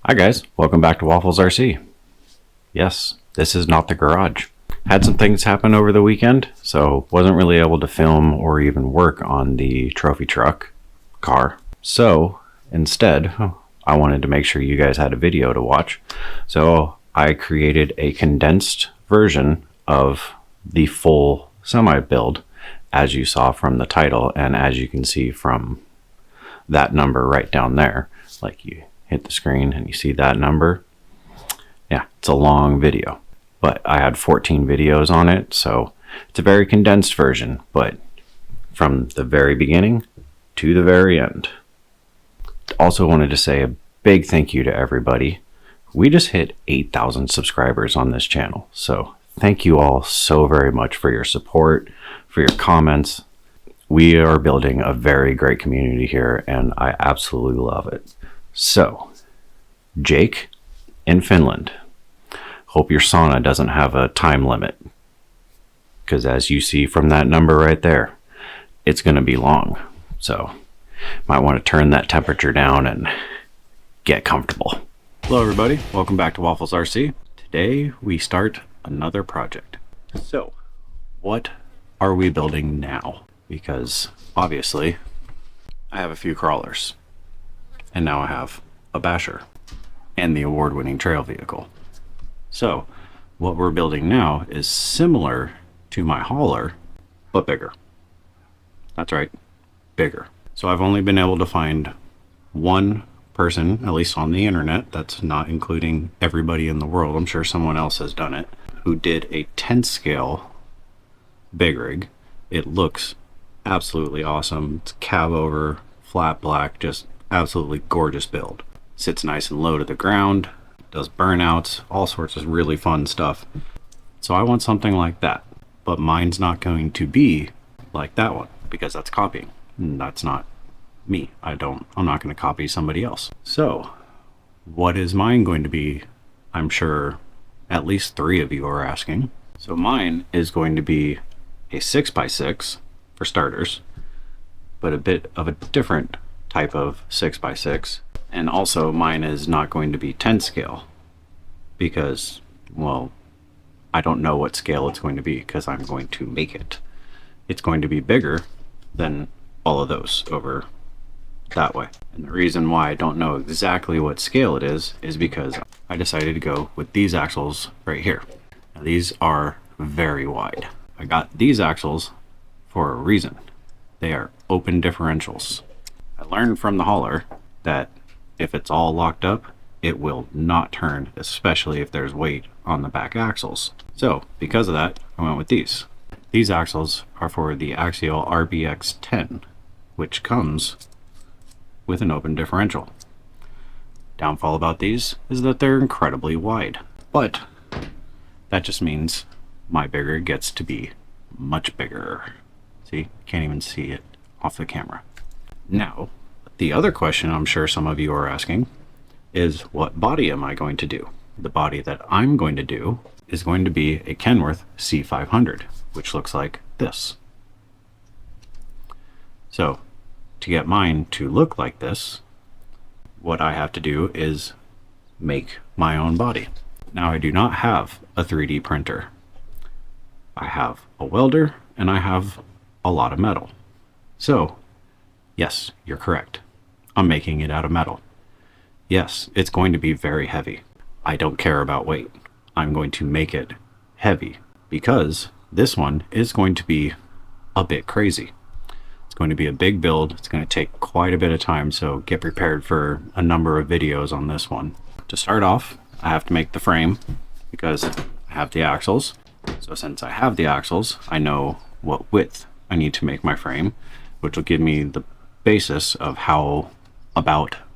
Hi guys, welcome back to Waffles RC. Yes, this is not the garage. Had some things happen over the weekend, so wasn't really able to film or even work on the trophy truck car. So instead, I wanted to make sure you guys had a video to watch. So I created a condensed version of the full semi build, as you saw from the title and as you can see from that number right down there. Like, you hit the screen and you see that number. Yeah, it's a long video, but I had 14 videos on it, so it's a very condensed version, but from the very beginning to the very end. Also wanted to say a big thank you to everybody. We just hit 8,000 subscribers on this channel, so thank you all so very much for your support, for your comments. We are building a very great community here, and I absolutely love it. So, Jake in Finland, hope your sauna doesn't have a time limit, because as you see from that number right there, it's going to be long. So, might want to turn that temperature down and get comfortable. Hello everybody, welcome back to Waffles RC. Today we start another project. So, what are we building now? Because obviously I have a few crawlers. And now I have a basher and the award-winning trail vehicle. So what we're building now is similar to my hauler, but bigger. That's right, bigger. So I've only been able to find one person, at least on the internet, that's not including everybody in the world, I'm sure someone else has done it, who did a 10 scale big rig. It looks absolutely awesome. It's cab over, flat black, just absolutely gorgeous build. Sits nice and low to the ground, does burnouts, all sorts of really fun stuff. So I want something like that, but mine's not going to be like that one because that's copying. And that's not me. I'm not going to copy somebody else. So what is mine going to be? I'm sure at least 3 of you are asking. So mine is going to be a 6x6 for starters, but a bit of a different type of 6x6, and also mine is not going to be 10 scale because, well, I don't know what scale it's going to be because I'm going to make it. It's going to be bigger than all of those over that way, and the reason why I don't know exactly what scale it is because I decided to go with these axles right here. Now, these are very wide. I got these axles for a reason. They are open differentials. I learned from the hauler that if it's all locked up, it will not turn, especially if there's weight on the back axles. So because of that, I went with these. These axles are for the Axial RBX10, which comes with an open differential. Downfall about these is that they're incredibly wide, but that just means my bigger gets to be much bigger. See, can't even see it off the camera. Now, the other question I'm sure some of you are asking is, what body am I going to do? The body that I'm going to do is going to be a Kenworth C500, which looks like this. So, to get mine to look like this, what I have to do is make my own body. Now, I do not have a 3D printer. I have a welder and I have a lot of metal. So, yes, you're correct. I'm making it out of metal. Yes, it's going to be very heavy. I don't care about weight. I'm going to make it heavy because this one is going to be a bit crazy. It's going to be a big build. It's going to take quite a bit of time, so get prepared for a number of videos on this one. To start off, I have to make the frame because I have the axles. So since I have the axles, I know what width I need to make my frame, which will give me the basis of how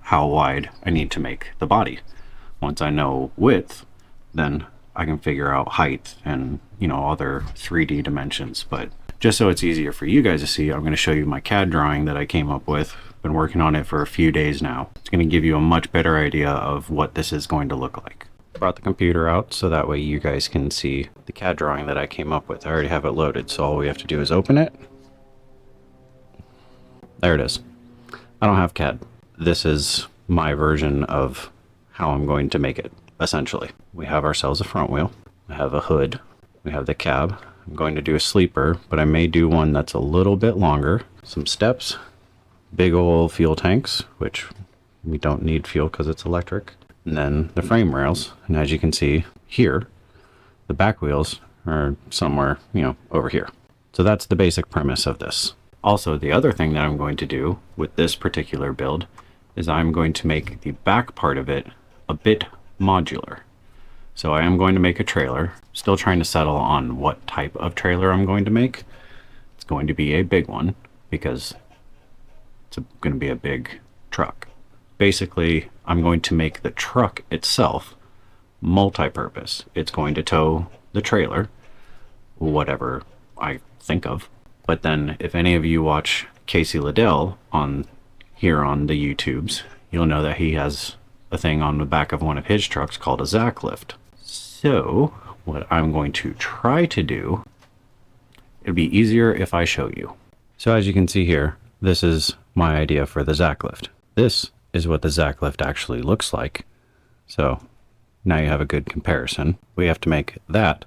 wide I need to make the body. Once I know width, then I can figure out height and, you know, other 3D dimensions. But just so it's easier for you guys to see, I'm going to show you my CAD drawing that I came up with. Been working on it for a few days now. It's going to give you a much better idea of what this is going to look like. Brought the computer out so that way you guys can see the CAD drawing that I came up with. I already have it loaded, so all we have to do is open it. There it is. I don't have CAD. This is my version of how I'm going to make it, essentially. We have ourselves a front wheel. I have a hood. We have the cab. I'm going to do a sleeper, but I may do one that's a little bit longer. Some steps, big old fuel tanks, which we don't need fuel because it's electric. And then the frame rails. And as you can see here, the back wheels are somewhere, over here. So that's the basic premise of this. Also, the other thing that I'm going to do with this particular build is I'm going to make the back part of it a bit modular. So I am going to make a trailer, still trying to settle on what type of trailer I'm going to make. It's going to be a big one because it's going to be a big truck. Basically, I'm going to make the truck itself multi-purpose. It's going to tow the trailer, whatever I think of. But then if any of you watch Casey Liddell here on the YouTubes, you'll know that he has a thing on the back of one of his trucks called a Zachlift. So what I'm going to try to do, it'll be easier if I show you. So as you can see here, this is my idea for the Zachlift. This is what the Zachlift actually looks like. So now you have a good comparison. We have to make that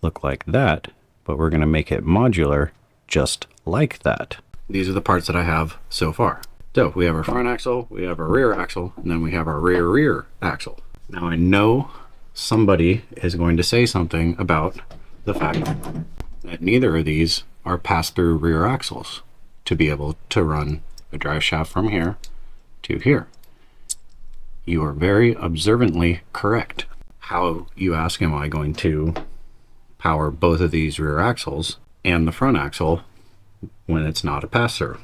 look like that, but we're going to make it modular just like that. These are the parts that I have so far. So we have our front axle, we have our rear axle, and then we have our rear axle. Now I know somebody is going to say something about the fact that neither of these are pass-through rear axles to be able to run a drive shaft from here to here. You are very observantly correct. How, you ask, am I going to power both of these rear axles and the front axle when it's not a pass-through?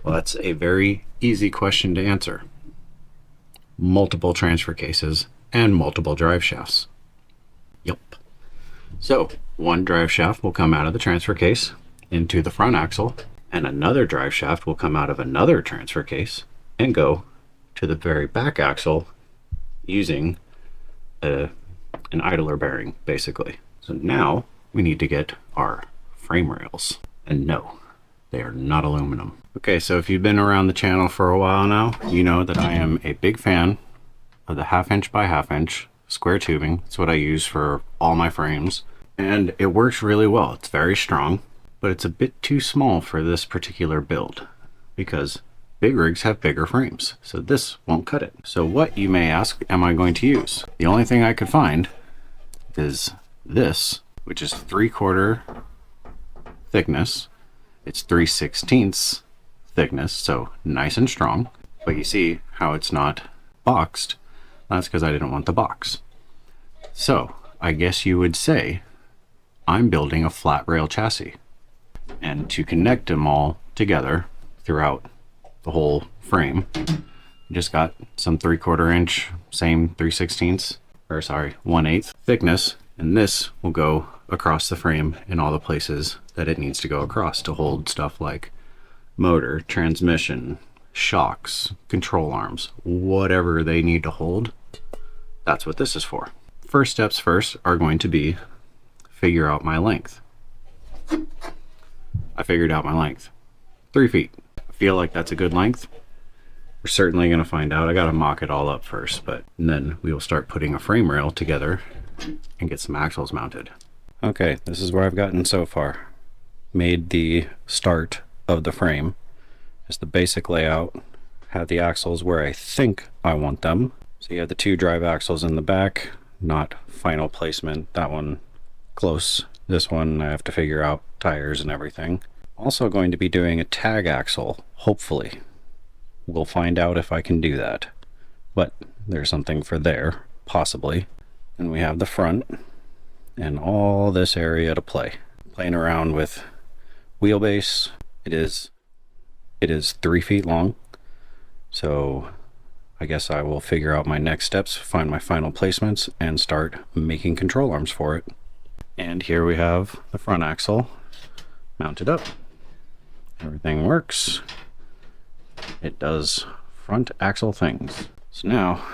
Well, that's a very easy question to answer. Multiple transfer cases and multiple drive shafts. Yep. So one drive shaft will come out of the transfer case into the front axle, and another drive shaft will come out of another transfer case and go to the very back axle using an idler bearing, basically. So now we need to get our frame rails. And no, they are not aluminum. Okay, so if you've been around the channel for a while now, you know that I am a big fan of the 1/2 inch by 1/2 inch square tubing. It's what I use for all my frames. And it works really well. It's very strong, but it's a bit too small for this particular build because big rigs have bigger frames. So this won't cut it. So what, you may ask, am I going to use? The only thing I could find is this, which is 3/4 thickness. It's 3/16 thickness, so nice and strong. But you see how it's not boxed? That's because I didn't want the box. So I guess you would say I'm building a flat rail chassis. And to connect them all together throughout the whole frame, I just got some 3/4 inch, same 3/16, or sorry, 1/8 thickness, and this will go across the frame in all the places that it needs to go across to hold stuff like motor, transmission, shocks, control arms, whatever they need to hold. That's what this is for. First steps first are going to be figure out my length. I figured out my length, 3 feet. I feel like that's a good length. We're certainly going to find out. I got to mock it all up first, but then we will start putting a frame rail together and get some axles mounted. Okay, this is where I've gotten so far. Made the start of the frame. Just the basic layout. Have the axles where I think I want them. So you have the 2 drive axles in the back, not final placement. That one close. This one I have to figure out tires and everything. Also going to be doing a tag axle, hopefully. We'll find out if I can do that. But there's something for there, possibly. And we have the front and all this area to play. Playing around with wheelbase. It is 3 feet long. So I guess I will figure out my next steps, find my final placements, and start making control arms for it. And here we have the front axle mounted up. Everything works. It does front axle things. So now,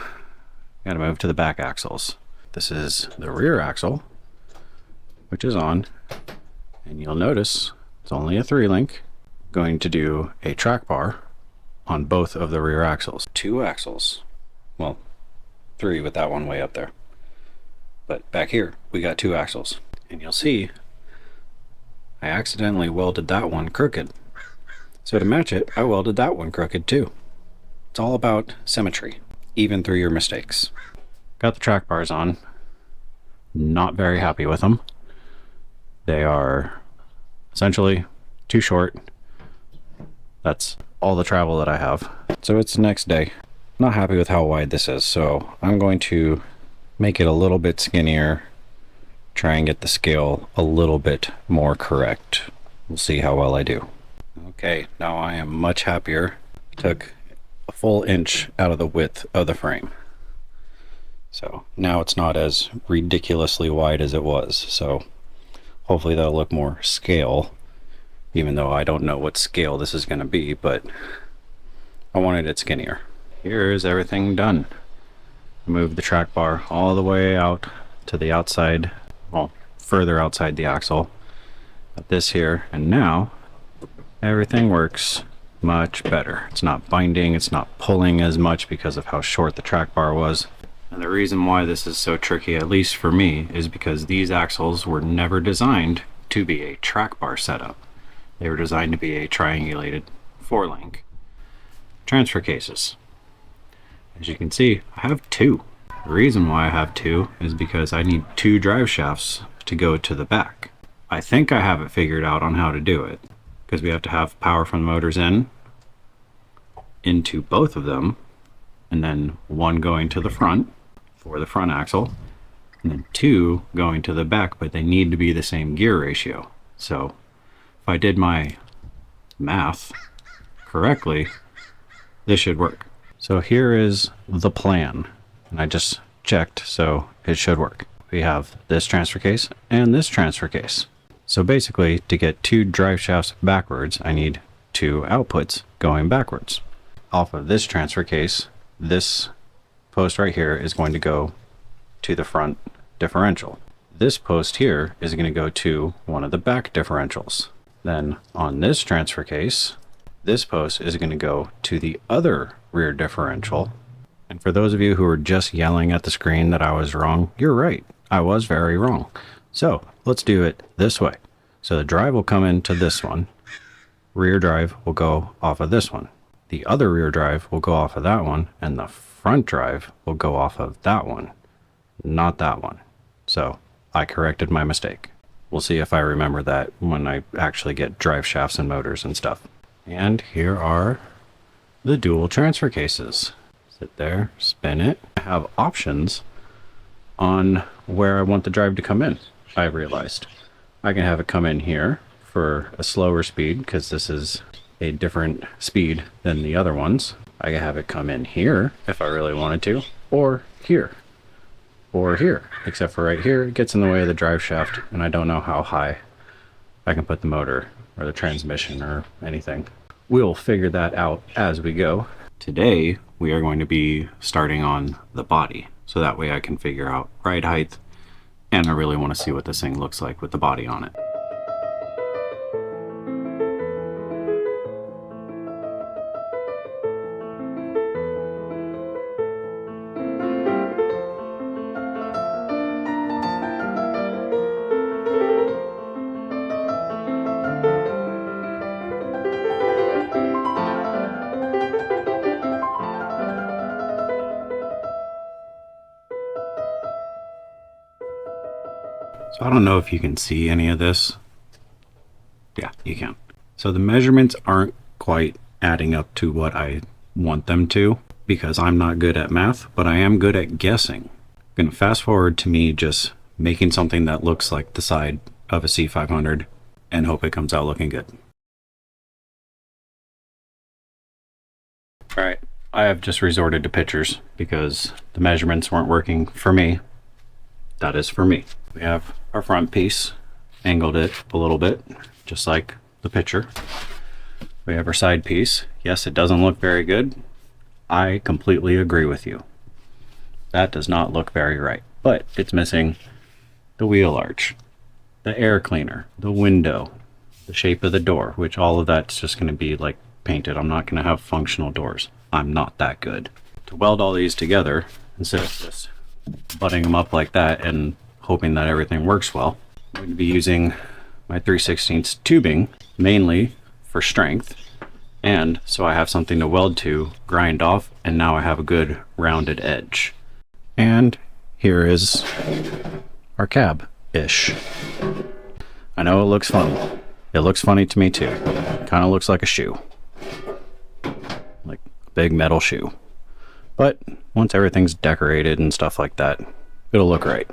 gotta move to the back axles. This is the rear axle, which is on, and you'll notice it's only a 3-link. Going to do a track bar on both of the rear axles. 2 axles. Well, 3 with that one way up there. But back here, we got 2 axles. And you'll see, I accidentally welded that one crooked. So to match it, I welded that one crooked too. It's all about symmetry, even through your mistakes. Got the track bars on. Not very happy with them. They are essentially too short. That's all the travel that I have. So it's the next day. Not happy with how wide this is, so I'm going to make it a little bit skinnier, try and get the scale a little bit more correct. We'll see how well I do. Okay, now I am much happier. Took a full inch out of the width of the frame. So now it's not as ridiculously wide as it was. So hopefully that'll look more scale, even though I don't know what scale this is going to be, but I wanted it skinnier. Here's everything done. Move the track bar all the way out to the outside, well, further outside the axle. Got this here, and now everything works much better. It's not binding, it's not pulling as much because of how short the track bar was. And the reason why this is so tricky, at least for me, is because these axles were never designed to be a track bar setup. They were designed to be a triangulated 4-link transfer cases. As you can see, I have 2. The reason why I have 2 is because I need 2 drive shafts to go to the back. I think I have it figured out on how to do it, because we have to have power from the motors into both of them, and then 1 going to the front for the front axle, and then 2 going to the back, but they need to be the same gear ratio. So if I did my math correctly, this should work. So here is the plan, and I just checked, so it should work. We have this transfer case and this transfer case. So basically, to get 2 drive shafts backwards, I need 2 outputs going backwards. Off of this transfer case, this post right here is going to go to the front differential. This post here is going to go to one of the back differentials. Then on this transfer case, this post is going to go to the other rear differential. And for those of you who are just yelling at the screen that I was wrong, you're right. I was very wrong. So let's do it this way. So the drive will come into this one. Rear drive will go off of this one. The other rear drive will go off of that one, and the front drive will go off of that one, not that one. So I corrected my mistake. We'll see if I remember that when I actually get drive shafts and motors and stuff. And here are the dual transfer cases. Sit there, spin it. I have options on where I want the drive to come in. I realized I can have it come in here for a slower speed because this is a different speed than the other ones. I can have it come in here if I really wanted to, or here, or here, except for right here it gets in the way of the drive shaft, and I don't know how high I can put the motor or the transmission or anything. We'll figure that out as we go. Today we are going to be starting on the body, so that way I can figure out ride height, and I really want to see what this thing looks like with the body on it. So I don't know if you can see any of this. Yeah, you can. So the measurements aren't quite adding up to what I want them to because I'm not good at math, but I am good at guessing. I'm going to fast forward to me just making something that looks like the side of a C500 and hope it comes out looking good. All right, I have just resorted to pictures because the measurements weren't working for me. That is for me. We have our front piece, angled it a little bit, just like the picture. We have our side piece. Yes, it doesn't look very good. I completely agree with you. That does not look very right, but it's missing the wheel arch, the air cleaner, the window, the shape of the door, which all of that's just going to be like painted. I'm not going to have functional doors. I'm not that good. To weld all these together, instead of just butting them up like that and hoping that everything works well. I'm going to be using my 3/16 tubing mainly for strength, and so I have something to weld to, grind off, and now I have a good rounded edge. And here is our cab-ish. I know it looks funny. It looks funny to me too. It kind of looks like a shoe. Like a big metal shoe. But once everything's decorated and stuff like that, it'll look right.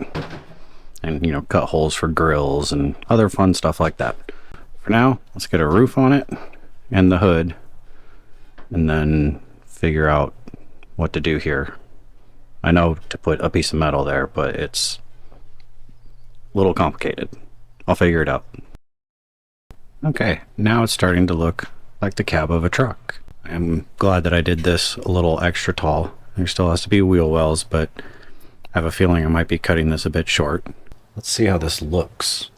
And, you know, cut holes for grills and other fun stuff like that. For now, let's get a roof on it and the hood, and then figure out what to do here. I know to put a piece of metal there, but it's a little complicated. I'll figure it out. Okay, now it's starting to look like the cab of a truck. I'm glad that I did this a little extra tall. There still has to be wheel wells, but I have a feeling I might be cutting this a bit short. Let's see how this looks.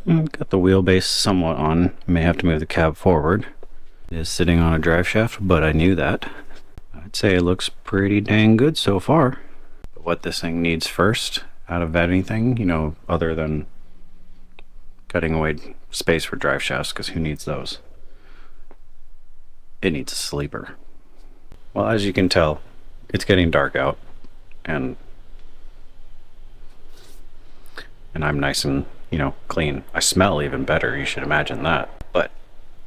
Got the wheelbase somewhat on. May have to move the cab forward. It is sitting on a drive shaft, but I knew that. I'd say it looks pretty dang good so far. But what this thing needs first, out of anything, you know, other than cutting away space for drive shafts, because who needs those? It needs a sleeper. Well, as you can tell, it's getting dark out, and I'm nice and, you know, clean. I smell even better, you should imagine that. But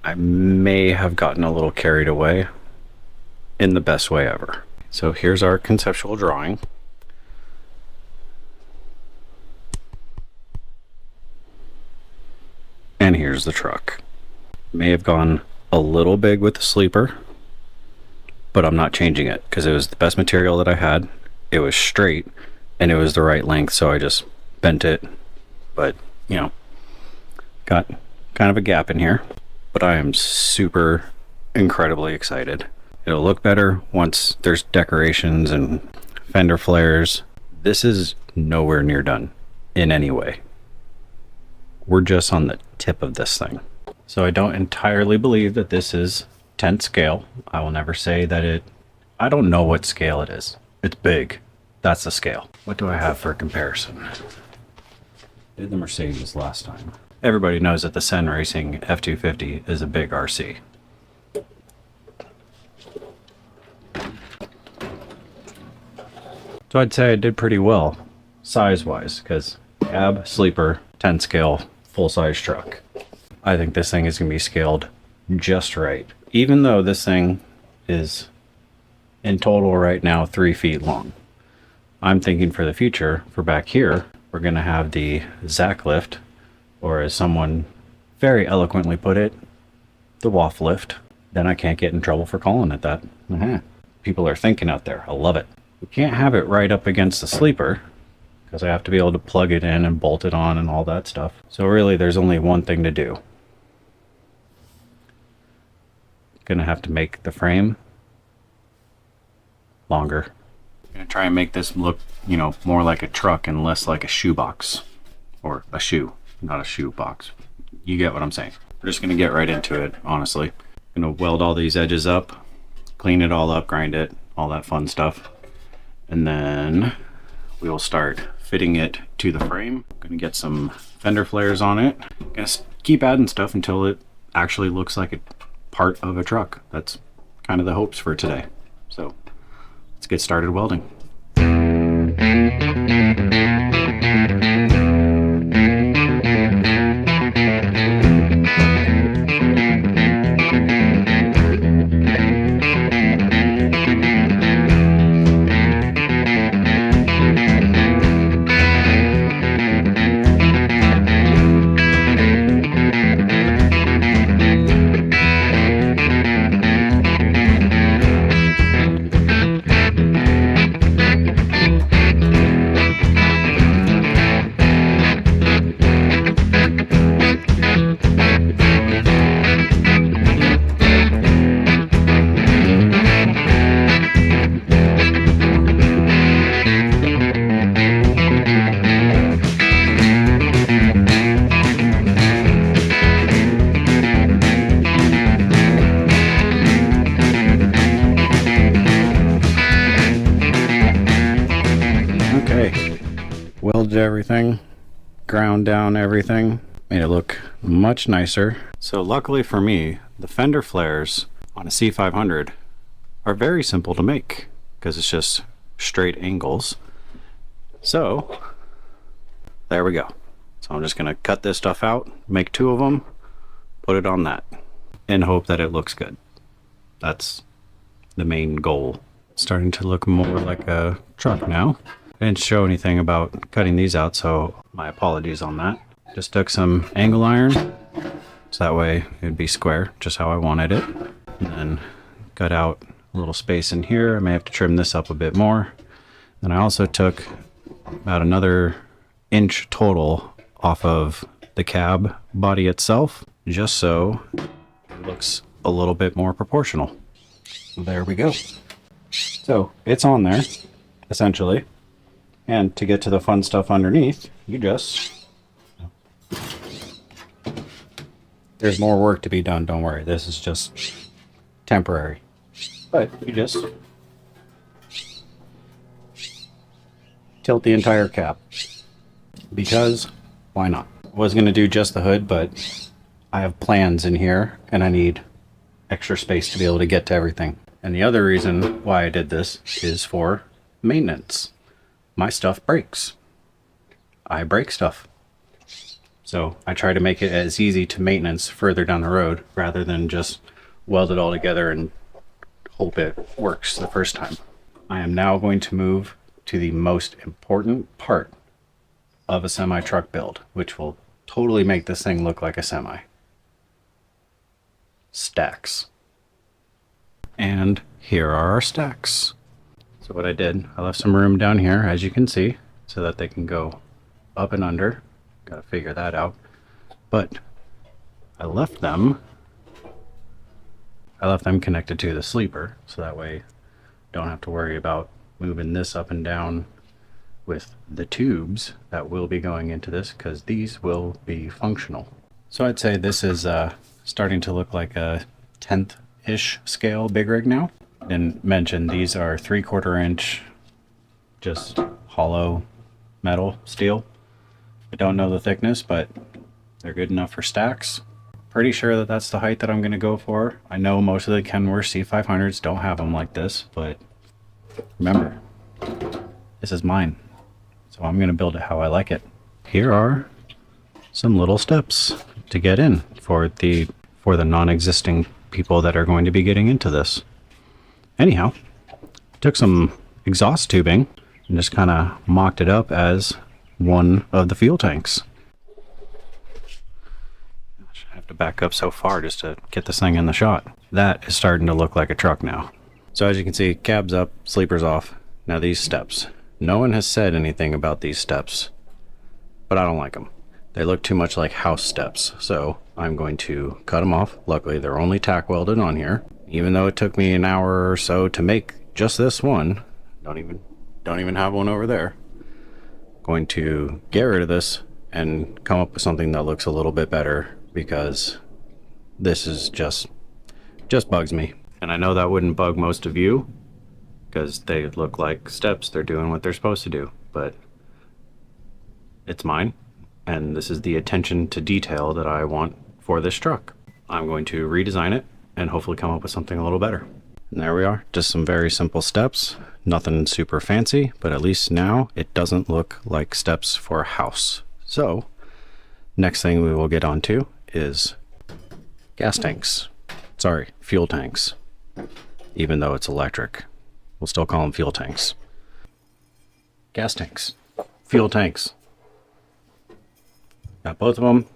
I may have gotten a little carried away in the best way ever. So here's our conceptual drawing. And here's the truck. May have gone a little big with the sleeper, but I'm not changing it because it was the best material that I had. It was straight and it was the right length, so I just bent it. But, you know, got kind of a gap in here. But I am super incredibly excited. It'll look better once there's decorations and fender flares. This is nowhere near done in any way. We're just on the tip of this thing. So I don't entirely believe that this is 10th scale. I will never say that I don't know what scale it is. It's big. That's the scale. What do I have for comparison? Did the Mercedes last time. Everybody knows that the Sen Racing F250 is a big RC. So I'd say I did pretty well size-wise, because cab, sleeper, 10 scale, full-size truck. I think this thing is going to be scaled just right. Even though this thing is in total right now 3 feet long. I'm thinking for the future, for back here, we're going to have the Zachlift, or as someone very eloquently put it, the waffle lift. Then I can't get in trouble for calling it that. People are thinking out there. I love it. We can't have it right up against the sleeper because I have to be able to plug it in and bolt it on and all that stuff. So really there's only one thing to do. Gonna have to make the frame longer. Gonna try and make this look, you know, more like a truck and less like a shoebox. Or a shoe, not a shoe box. You get what I'm saying. We're just gonna get right into it, honestly. Gonna weld all these edges up, clean it all up, grind it, all that fun stuff. And then we will start fitting it to the frame. Gonna get some fender flares on it. Gonna keep adding stuff until it actually looks like a part of a truck. That's kind of the hopes for today. So let's get started welding. everything, ground down everything, made it look much nicer. So luckily for me, the fender flares on a C500 are very simple to make because it's just straight angles. So there we go. So I'm just gonna cut this stuff out, make 2 of them, put it on that, and hope that it looks good. That's the main goal. Starting to look more like a truck now. I didn't show anything about cutting these out, so my apologies on that. Just took some angle iron, so that way it'd be square, just how I wanted it. And then cut out a little space in here. I may have to trim this up a bit more. Then I also took about another inch total off of the cab body itself, just so it looks a little bit more proportional. There we go. So it's on there, essentially. And to get to the fun stuff underneath, you just... There's more work to be done, don't worry. This is just temporary. But you just tilt the entire cab. Because, why not? I was going to do just the hood, but I have plans in here, and I need extra space to be able to get to everything. And the other reason why I did this is for maintenance. My stuff breaks. I break stuff. So I try to make it as easy to maintenance further down the road rather than just weld it all together and hope it works the first time. I am now going to move to the most important part of a semi-truck build, which will totally make this thing look like a semi. Stacks. And here are our stacks. So what I did, I left some room down here, as you can see, so that they can go up and under. Gotta figure that out. But I left them connected to the sleeper, so that way don't have to worry about moving this up and down with the tubes that will be going into this, because these will be functional. So I'd say this is starting to look like a 10th-ish scale big rig now. And mention these are 3/4 inch, just hollow metal steel. I don't know the thickness, but they're good enough for stacks. Pretty sure that that's the height that I'm going to go for. I know most of the Kenworth C500s don't have them like this, but remember, this is mine. So I'm going to build it how I like it. Here are some little steps to get in for the non-existing people that are going to be getting into this. Anyhow, took some exhaust tubing and just kind of mocked it up as one of the fuel tanks. I have to back up so far just to get this thing in the shot. That is starting to look like a truck now. So as you can see, cab's up, sleeper's off. Now these steps. No one has said anything about these steps, but I don't like them. They look too much like house steps, so I'm going to cut them off. Luckily, they're only tack welded on here. Even though it took me an hour or so to make just this one, don't even have one over there. Going to get rid of this and come up with something that looks a little bit better, because this is just bugs me. And I know that wouldn't bug most of you because they look like steps. They're doing what they're supposed to do, but it's mine. And this is the attention to detail that I want for this truck. I'm going to redesign it and hopefully come up with something a little better. And there we are, just some very simple steps. Nothing super fancy, but at least now it doesn't look like steps for a house. So, next thing we will get onto is gas tanks. Sorry, fuel tanks. Even though it's electric, we'll still call them fuel tanks. Gas tanks, fuel tanks. Got both of them,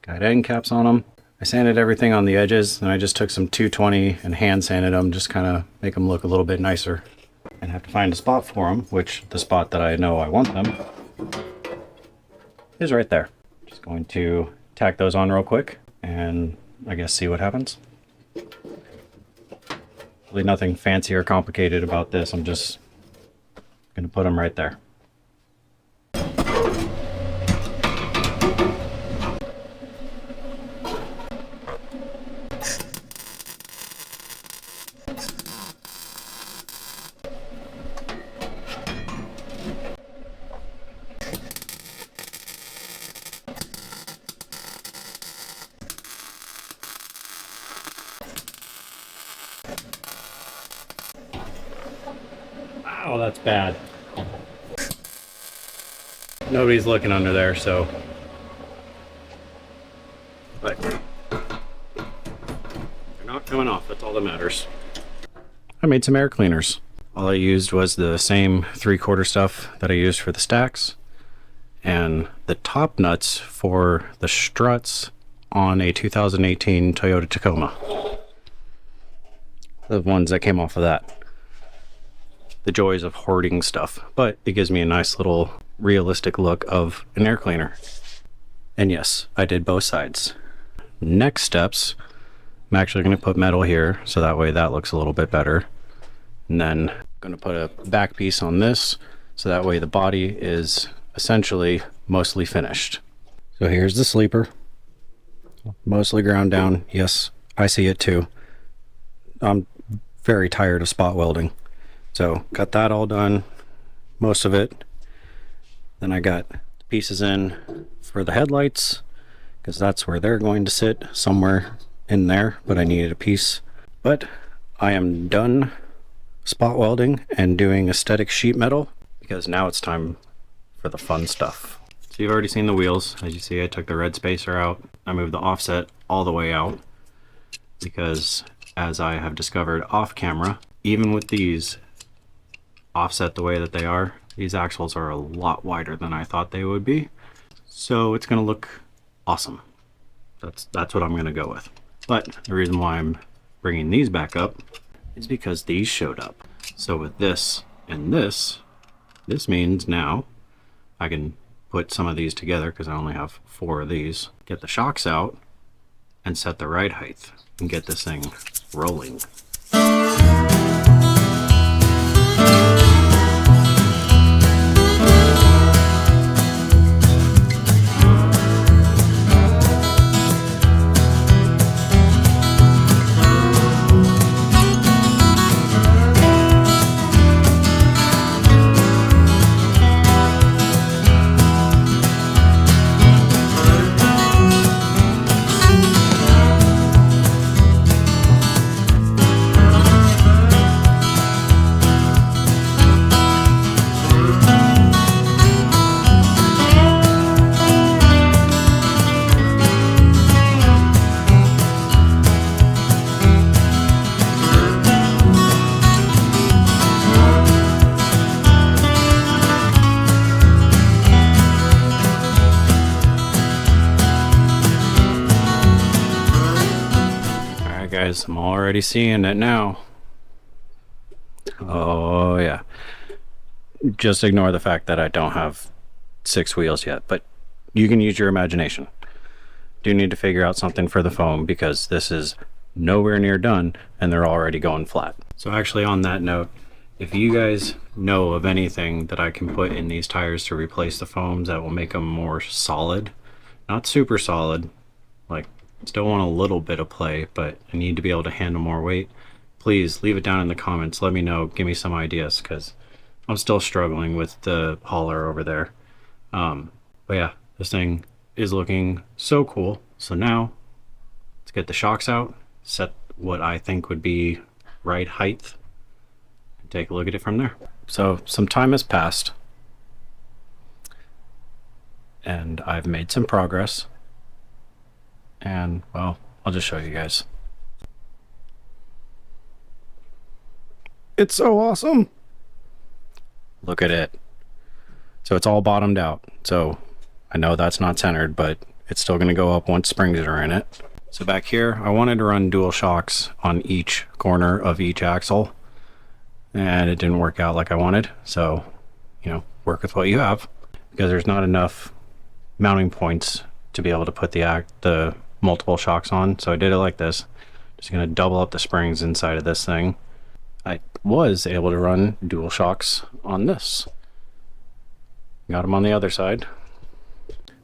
got end caps on them. I sanded everything on the edges, and I just took some 220 and hand sanded them, just kind of make them look a little bit nicer. And have to find a spot for them, which the spot that I know I want them is right there. Just going to tack those on real quick and I guess see what happens. Really nothing fancy or complicated about this. I'm just going to put them right there. Oh, that's bad. Nobody's looking under there, so. But they're not coming off, that's all that matters. I made some air cleaners. All I used was the same 3/4 stuff that I used for the stacks and the top nuts for the struts on a 2018 Toyota Tacoma. The ones that came off of that. The joys of hoarding stuff, but it gives me a nice little realistic look of an air cleaner. And yes, I did both sides. Next steps, I'm actually going to put metal here so that way that looks a little bit better. And then I'm going to put a back piece on this so that way the body is essentially mostly finished. So here's the sleeper. Mostly ground down. Yes, I see it too. I'm very tired of spot welding. So got that all done, most of it. Then I got pieces in for the headlights because that's where they're going to sit, somewhere in there, but I needed a piece. But I am done spot welding and doing aesthetic sheet metal because now it's time for the fun stuff. So you've already seen the wheels. As you see, I took the red spacer out. I moved the offset all the way out because, as I have discovered off camera, even with these offset the way that they are, these axles are a lot wider than I thought they would be. So it's going to look awesome. That's what I'm going to go with. But the reason why I'm bringing these back up is because these showed up. So with this and this means now I can put some of these together because I only have 4 of these, get the shocks out and set the ride height and get this thing rolling. Guys, I'm already seeing it now. Oh yeah, just ignore the fact that I don't have 6 wheels yet, but you can use your imagination. Do need to figure out something for the foam because this is nowhere near done and they're already going flat. So actually, on that note, if you guys know of anything that I can put in these tires to replace the foams that will make them more solid, not super solid, like still want a little bit of play, but I need to be able to handle more weight, please leave it down in the comments. Let me know, give me some ideas, because I'm still struggling with the hauler over there. But yeah, this thing is looking so cool. So now let's get the shocks out, set what I think would be right height, and take a look at it from there. So some time has passed and I've made some progress. And, well, I'll just show you guys. It's so awesome! Look at it. So it's all bottomed out. So I know that's not centered, but it's still going to go up once springs are in it. So back here, I wanted to run dual shocks on each corner of each axle. And it didn't work out like I wanted. So, you know, work with what you have. Because there's not enough mounting points to be able to put the multiple shocks on, so I did it like this. Just gonna double up the springs inside of this thing. I was able to run dual shocks on this. Got them on the other side.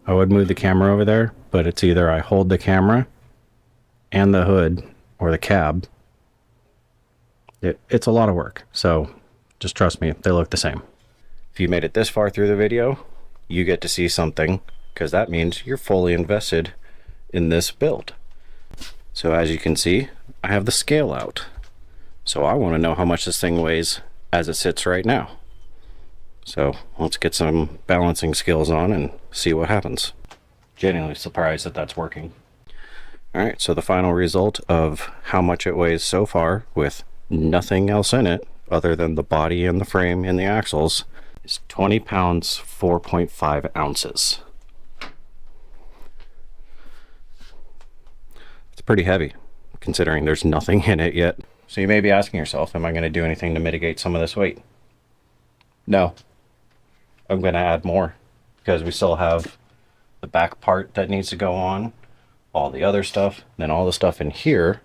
I would move the camera over there, but it's either I hold the camera and the hood or the cab. It's a lot of work, so just trust me, they look the same. If you made it this far through the video, you get to see something, because that means you're fully invested in this build. So as you can see, I have the scale out. So I want to know how much this thing weighs as it sits right now. So let's get some balancing skills on and see what happens. Genuinely surprised that that's working. All right, so the final result of how much it weighs so far with nothing else in it other than the body and the frame and the axles is 20 pounds, 4.5 ounces. It's pretty heavy considering there's nothing in it yet. So you may be asking yourself, am I going to do anything to mitigate some of this weight? No. I'm going to add more because we still have the back part that needs to go on, all the other stuff, then all the stuff in here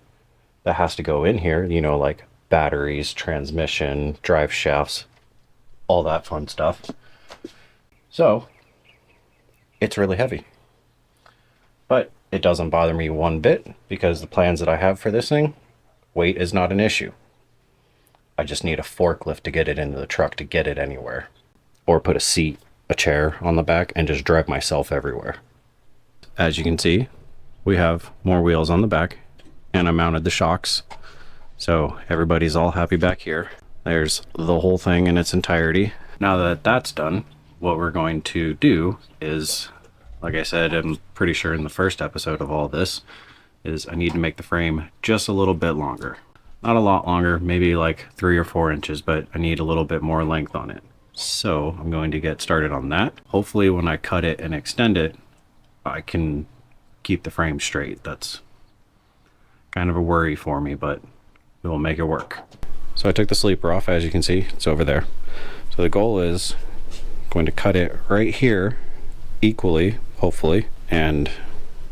that has to go in here, you know, like batteries, transmission, drive shafts, all that fun stuff. So it's really heavy, but it doesn't bother me one bit because the plans that I have for this thing, weight is not an issue. I just need a forklift to get it into the truck to get it anywhere, or put a seat, a chair on the back and just drive myself everywhere. As you can see, we have more wheels on the back and I mounted the shocks. So everybody's all happy back here. There's the whole thing in its entirety. Now that that's done, what we're going to do is, like I said, I'm pretty sure in the first episode of all this, is I need to make the frame just a little bit longer. Not a lot longer, maybe like 3 or 4 inches, but I need a little bit more length on it. So I'm going to get started on that. Hopefully when I cut it and extend it, I can keep the frame straight. That's kind of a worry for me, but we'll make it work. So I took the sleeper off, as you can see, it's over there. So the goal is going to cut it right here equally, hopefully, and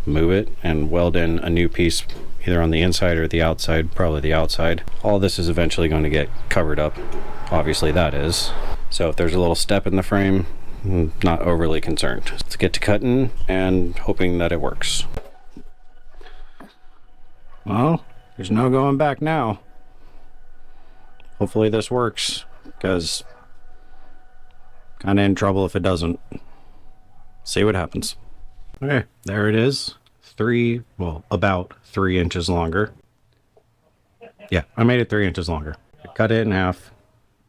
move it and weld in a new piece either on the inside or the outside, probably the outside. All this is eventually going to get covered up. Obviously that is. So if there's a little step in the frame, I'm not overly concerned. Let's get to cutting and hoping that it works. Well, there's no going back now. Hopefully this works, because kind of in trouble if it doesn't. See what happens. Okay, there it is. About 3 inches longer. Yeah, I made it 3 inches longer. I cut it in half,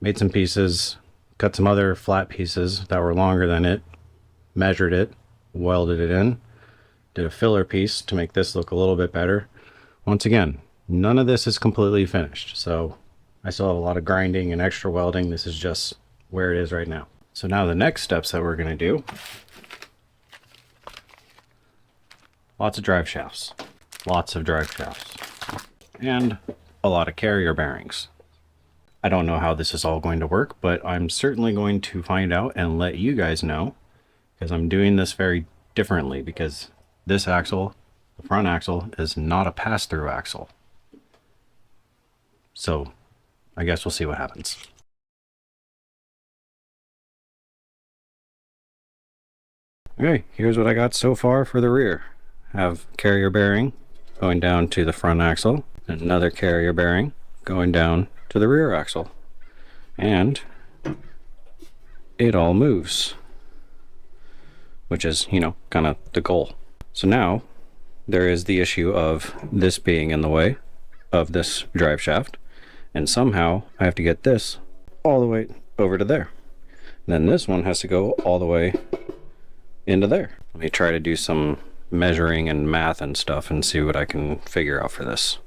made some pieces, cut some other flat pieces that were longer than it, measured it, welded it in, did a filler piece to make this look a little bit better. Once again, none of this is completely finished, so I still have a lot of grinding and extra welding. This is just where it is right now. So now the next steps that we're going to do, lots of drive shafts, and a lot of carrier bearings. I don't know how this is all going to work, but I'm certainly going to find out and let you guys know, because I'm doing this very differently, because this axle, the front axle, is not a pass-through axle. So I guess we'll see what happens. Okay, here's what I got so far for the rear. Have carrier bearing going down to the front axle, and another carrier bearing going down to the rear axle, and it all moves, which is, you know, kind of the goal. So now there is the issue of this being in the way of this drive shaft, and somehow I have to get this all the way over to there. And then this one has to go all the way into there. Let me try to do some measuring and math and stuff and see what I can figure out for this.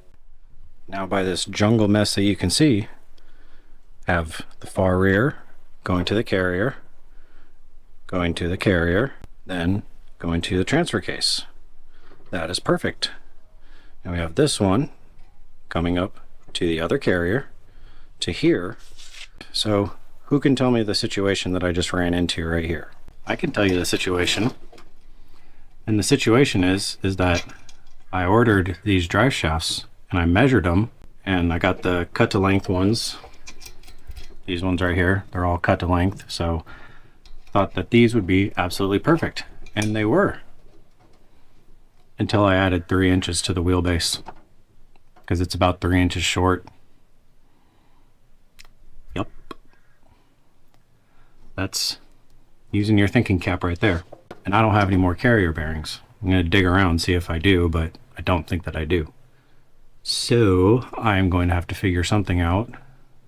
Now by this jungle mess that you can see, have the far rear going to the carrier, then going to the transfer case. That is perfect. And we have this one coming up to the other carrier, to here. So who can tell me the situation that I just ran into right here? I can tell you the situation. And the situation is that I ordered these drive shafts and I measured them, and I got the cut to length ones. These ones right here, they're all cut to length. So thought that these would be absolutely perfect. And they were. Until I added 3 inches to the wheelbase, because it's about 3 inches short. Yep. That's using your thinking cap right there. And I don't have any more carrier bearings. I'm going to dig around and see if I do, but I don't think that I do. So I'm going to have to figure something out,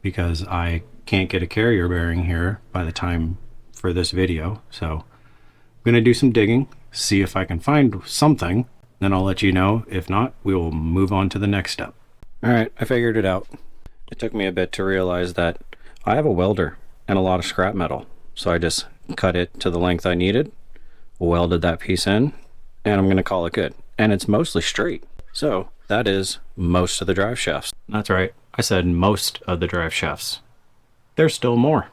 because I can't get a carrier bearing here by the time for this video, so I'm gonna do some digging, see if I can find something, then I'll let you know. If not, we will move on to the next step. All right, I figured it out. It took me a bit to realize that I have a welder and a lot of scrap metal, so I just cut it to the length I needed, welded that piece in, and I'm gonna call it good. And it's mostly straight. So that is most of the drive shafts. That's right, I said most of the drive shafts. There's still more.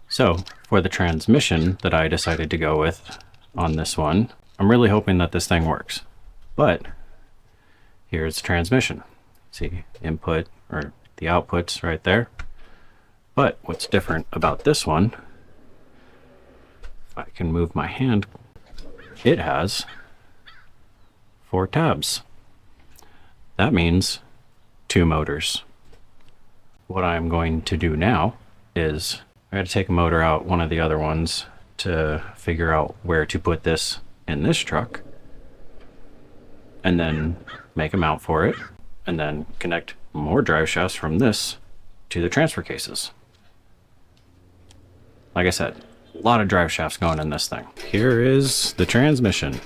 So for the transmission that I decided to go with on this one, I'm really hoping that this thing works. But here's the transmission. See, input or the outputs right there. But what's different about this one, if I can move my hand, it has 4 tabs. That means 2 motors. What I'm going to do now is I got to take a motor out, one of the other ones, to figure out where to put this in this truck, and then make a mount for it, and then connect more drive shafts from this to the transfer cases. Like I said, a lot of drive shafts going in this thing. Here is the transmission.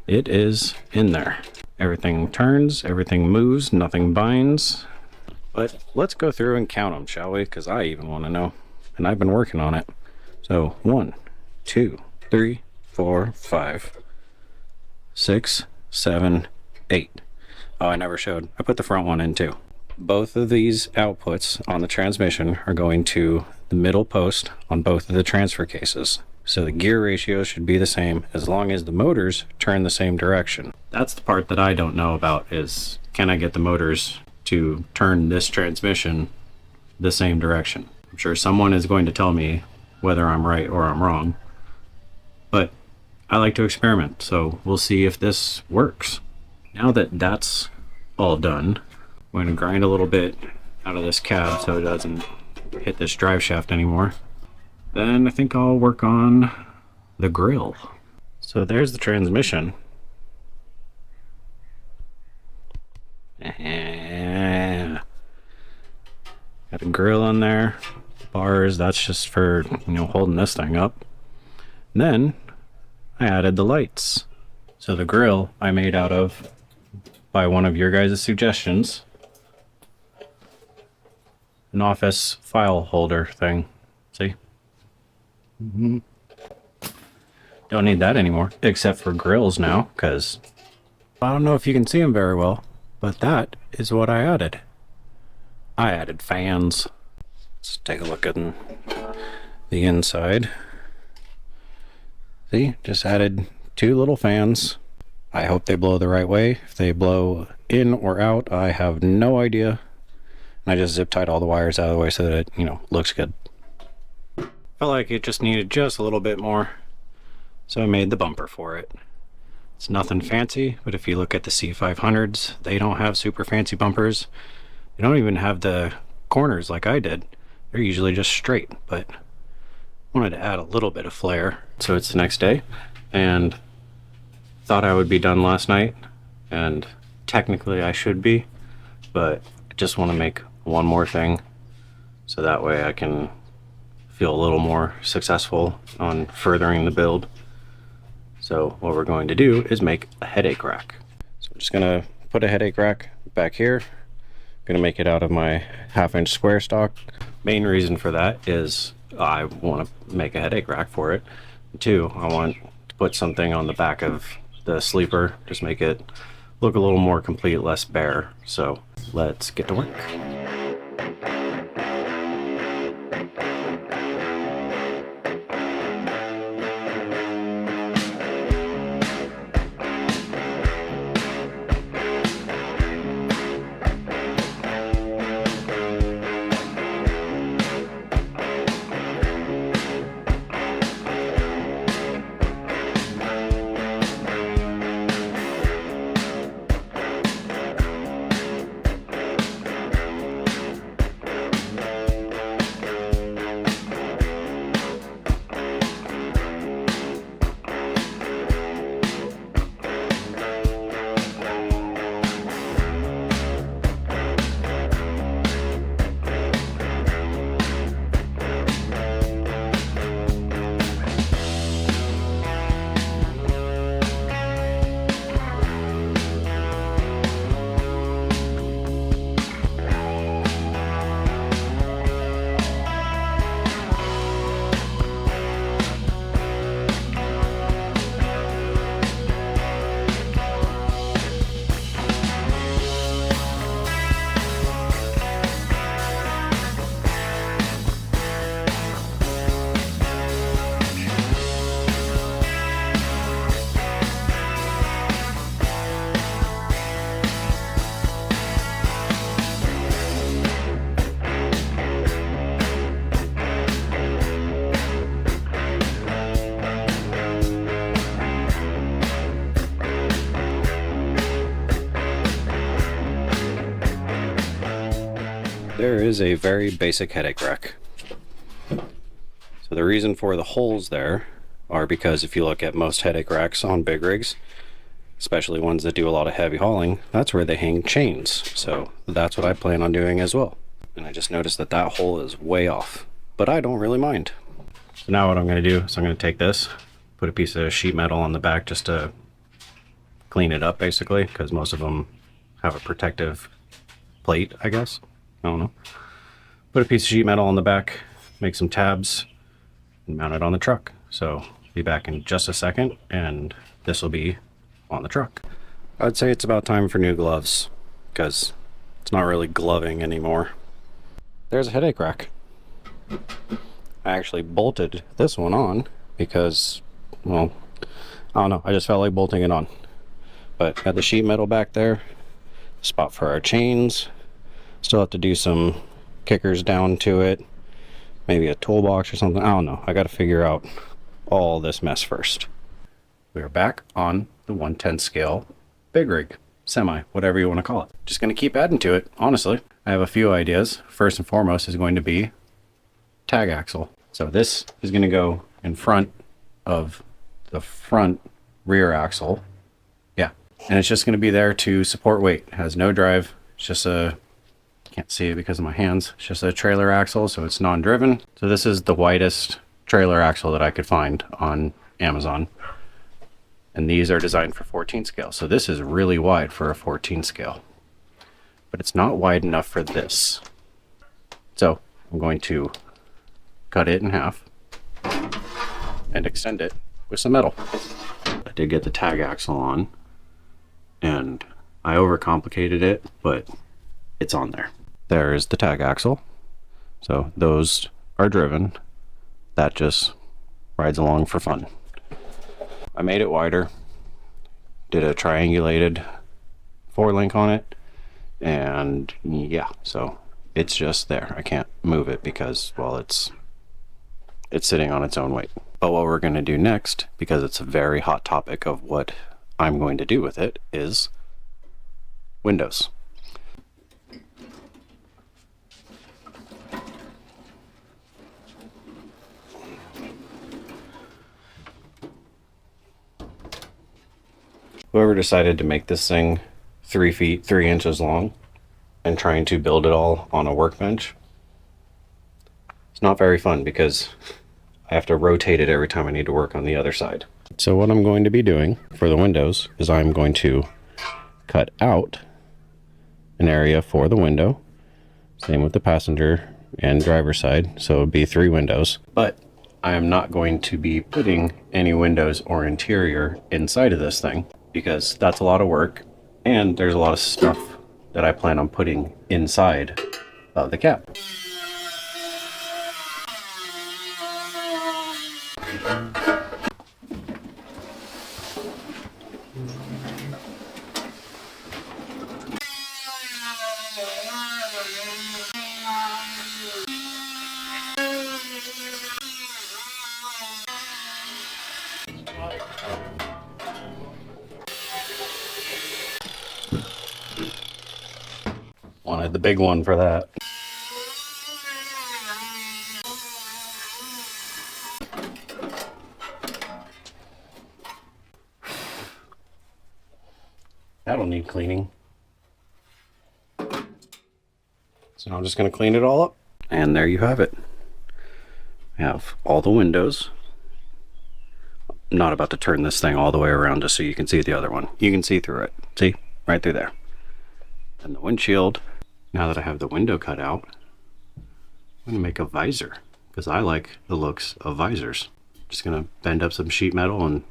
It is in there. Everything turns, everything moves, nothing binds. But let's go through and count them, shall we? Because I even want to know. And I've been working on it. So 1, 2, 3, 4, 5, 6, 7, 8. Oh, I never showed. I put the front one in too. Both of these outputs on the transmission are going to the middle post on both of the transfer cases. So the gear ratio should be the same as long as the motors turn the same direction. That's the part that I don't know about, is can I get the motors to turn this transmission the same direction? I'm sure someone is going to tell me whether I'm right or I'm wrong, but I like to experiment, so we'll see if this works. Now that that's all done, I'm going to grind a little bit out of this cab so it doesn't hit this drive shaft anymore. Then I think I'll work on the grill. So there's the transmission. Got a grill on there. Bars, that's just for, holding this thing up. And then I added the lights. So the grill I made out of, by one of your guys' suggestions, an office file holder thing. See? Don't need that anymore, except for grills now, because I don't know if you can see them very well, but that is what I added. I added fans. Let's take a look at the inside. See, just added 2 little fans. I hope they blow the right way. If they blow in or out, I have no idea. And I just zip tied all the wires out of the way so that it, looks good. Felt like it just needed just a little bit more, so I made the bumper for it. It's nothing fancy, but if you look at the C500s, they don't have super fancy bumpers. They don't even have the corners like I did. They're usually just straight, but wanted to add a little bit of flair. So it's the next day, and thought I would be done last night, and technically I should be, but I just want to make one more thing so that way I can feel a little more successful on furthering the build. So what we're going to do is make a headache rack. So I'm just gonna put a headache rack back here. I'm gonna make it out of my 1/2-inch square stock. Main reason for that is I want to make a headache rack for it. 2, I want to put something on the back of the sleeper, just make it look a little more complete, less bare. So let's get to work. There is a very basic headache rack. So the reason for the holes there are because if you look at most headache racks on big rigs, especially ones that do a lot of heavy hauling, that's where they hang chains. So that's what I plan on doing as well. And I just noticed that that hole is way off, but I don't really mind. So now what I'm going to do is I'm going to take this, put a piece of sheet metal on the back just to clean it up basically, because most of them have a protective plate, I guess. I don't know. Put a piece of sheet metal on the back, make some tabs, and mount it on the truck. So be back in just a second, and this will be on the truck. I'd say it's about time for new gloves, because it's not really gloving anymore. There's a headache rack. I actually bolted this one on because, well, I don't know, I just felt like bolting it on. But got the sheet metal back there, spot for our chains. Still have to do some kickers down to it, maybe a toolbox or something. I don't know. I got to figure out all this mess first. We are back on the 1/10 scale big rig, semi, whatever you want to call it. Just going to keep adding to it, honestly. I have a few ideas. First and foremost is going to be tag axle. So this is going to go in front of the front rear axle. Yeah. And it's just going to be there to support weight. It has no drive. It's just a, can't see it because of my hands. It's just a trailer axle, so it's non-driven. So this is the widest trailer axle that I could find on Amazon. And these are designed for 14 scale. So this is really wide for a 14 scale. But it's not wide enough for this. So I'm going to cut it in half and extend it with some metal. I did get the tag axle on, and I overcomplicated it, but it's on there. There is the tag axle. So those are driven. That just rides along for fun. I made it wider, did a triangulated 4-link on it, and yeah, so it's just there. I can't move it because, well, it's sitting on its own weight. But what we're going to do next, because it's a very hot topic of what I'm going to do with it, is windows. Whoever decided to make this thing 3 feet 3 inches long and trying to build it all on a workbench, it's not very fun because I have to rotate it every time I need to work on the other side. So what I'm going to be doing for the windows is I'm going to cut out an area for the window. Same with the passenger and driver side, so it would be 3 windows. But I am not going to be putting any windows or interior inside of this thing, because that's a lot of work, and there's a lot of stuff that I plan on putting inside of the cab. Wanted the big one for that. That'll need cleaning. So I'm just going to clean it all up. And there you have it. I have all the windows. I'm not about to turn this thing all the way around just so you can see the other one. You can see through it. See? Right through there. And the windshield. Now that I have the window cut out, I'm going to make a visor because I like the looks of visors. Just going to bend up some sheet metal and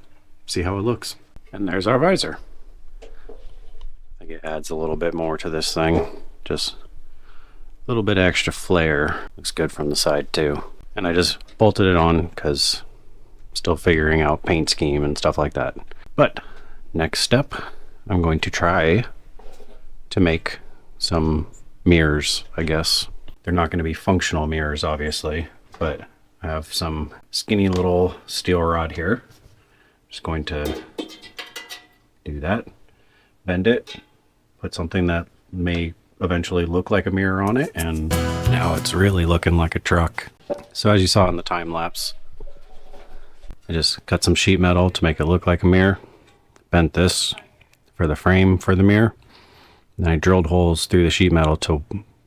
see how it looks. And there's our visor. I think it adds a little bit more to this thing. Just a little bit extra flair. Looks good from the side too. And I just bolted it on because I'm still figuring out paint scheme and stuff like that. But next step, I'm going to try to make some mirrors, I guess. They're not going to be functional mirrors, obviously, but I have some skinny little steel rod here. Just going to do that, bend it, put something that may eventually look like a mirror on it, and now it's really looking like a truck. So as you saw in the time lapse, I just cut some sheet metal to make it look like a mirror, bent this for the frame for the mirror, and I drilled holes through the sheet metal to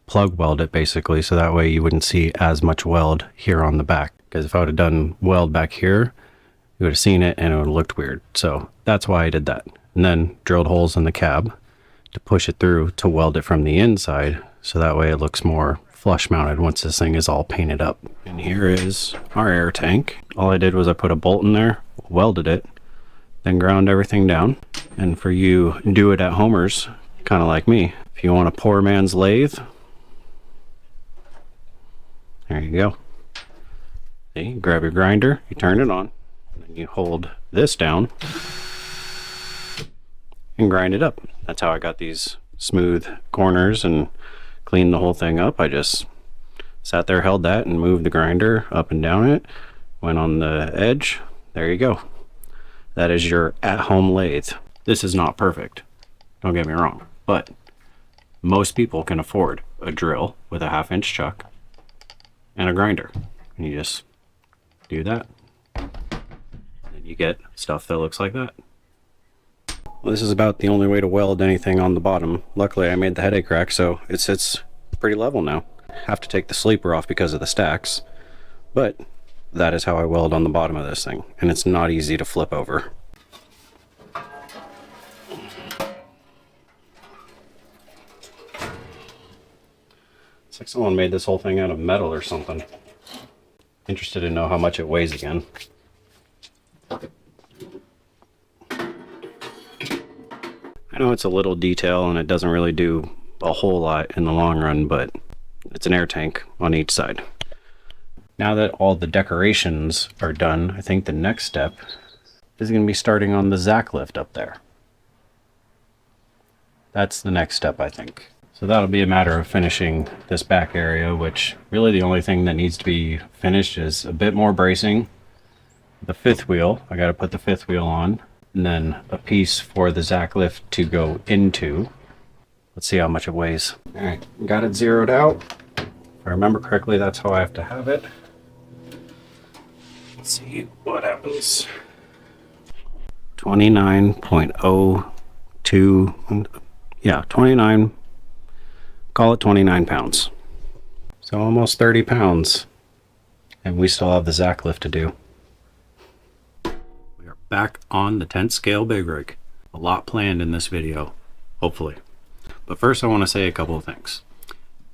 plug weld it basically, so that way you wouldn't see as much weld here on the back, because if I would have done weld back here, you would have seen it and it would have looked weird. So that's why I did that. And then drilled holes in the cab to push it through to weld it from the inside, so that way it looks more flush mounted once this thing is all painted up. And here is our air tank. All I did was I put a bolt in there, welded it, then ground everything down. And for you do it at homers, kind of like me, if you want a poor man's lathe, there you go. See, you grab your grinder, you turn it on, and then you hold this down and grind it up. That's how I got these smooth corners and cleaned the whole thing up. I just sat there, held that, and moved the grinder up and down it. Went on the edge. There you go. That is your at-home lathe. This is not perfect, don't get me wrong, but most people can afford a drill with a 1/2-inch chuck and a grinder. And you just do that, and you get stuff that looks like that. Well, this is about the only way to weld anything on the bottom. Luckily I made the headache rack so it sits pretty level now. Have to take the sleeper off because of the stacks, but that is how I weld on the bottom of this thing, and it's not easy to flip over. It's like someone made this whole thing out of metal or something. Interested to know how much it weighs again. I know it's a little detail and it doesn't really do a whole lot in the long run, but it's an air tank on each side. Now that all the decorations are done, I think the next step is going to be starting on the Zachlift up there. That's the next step, I think. So that'll be a matter of finishing this back area, which really the only thing that needs to be finished is a bit more bracing. The fifth wheel, I got to put the fifth wheel on, and then a piece for the Zachlift to go into. Let's see how much it weighs. All right, got it zeroed out. If I remember correctly, that's how I have to have it. Let's see what happens. 29.02, yeah, 29, call it 29 pounds. So almost 30 pounds. And we still have the Zachlift to do. We are back on the 10th scale big rig. A lot planned in this video, hopefully. But first I want to say a couple of things.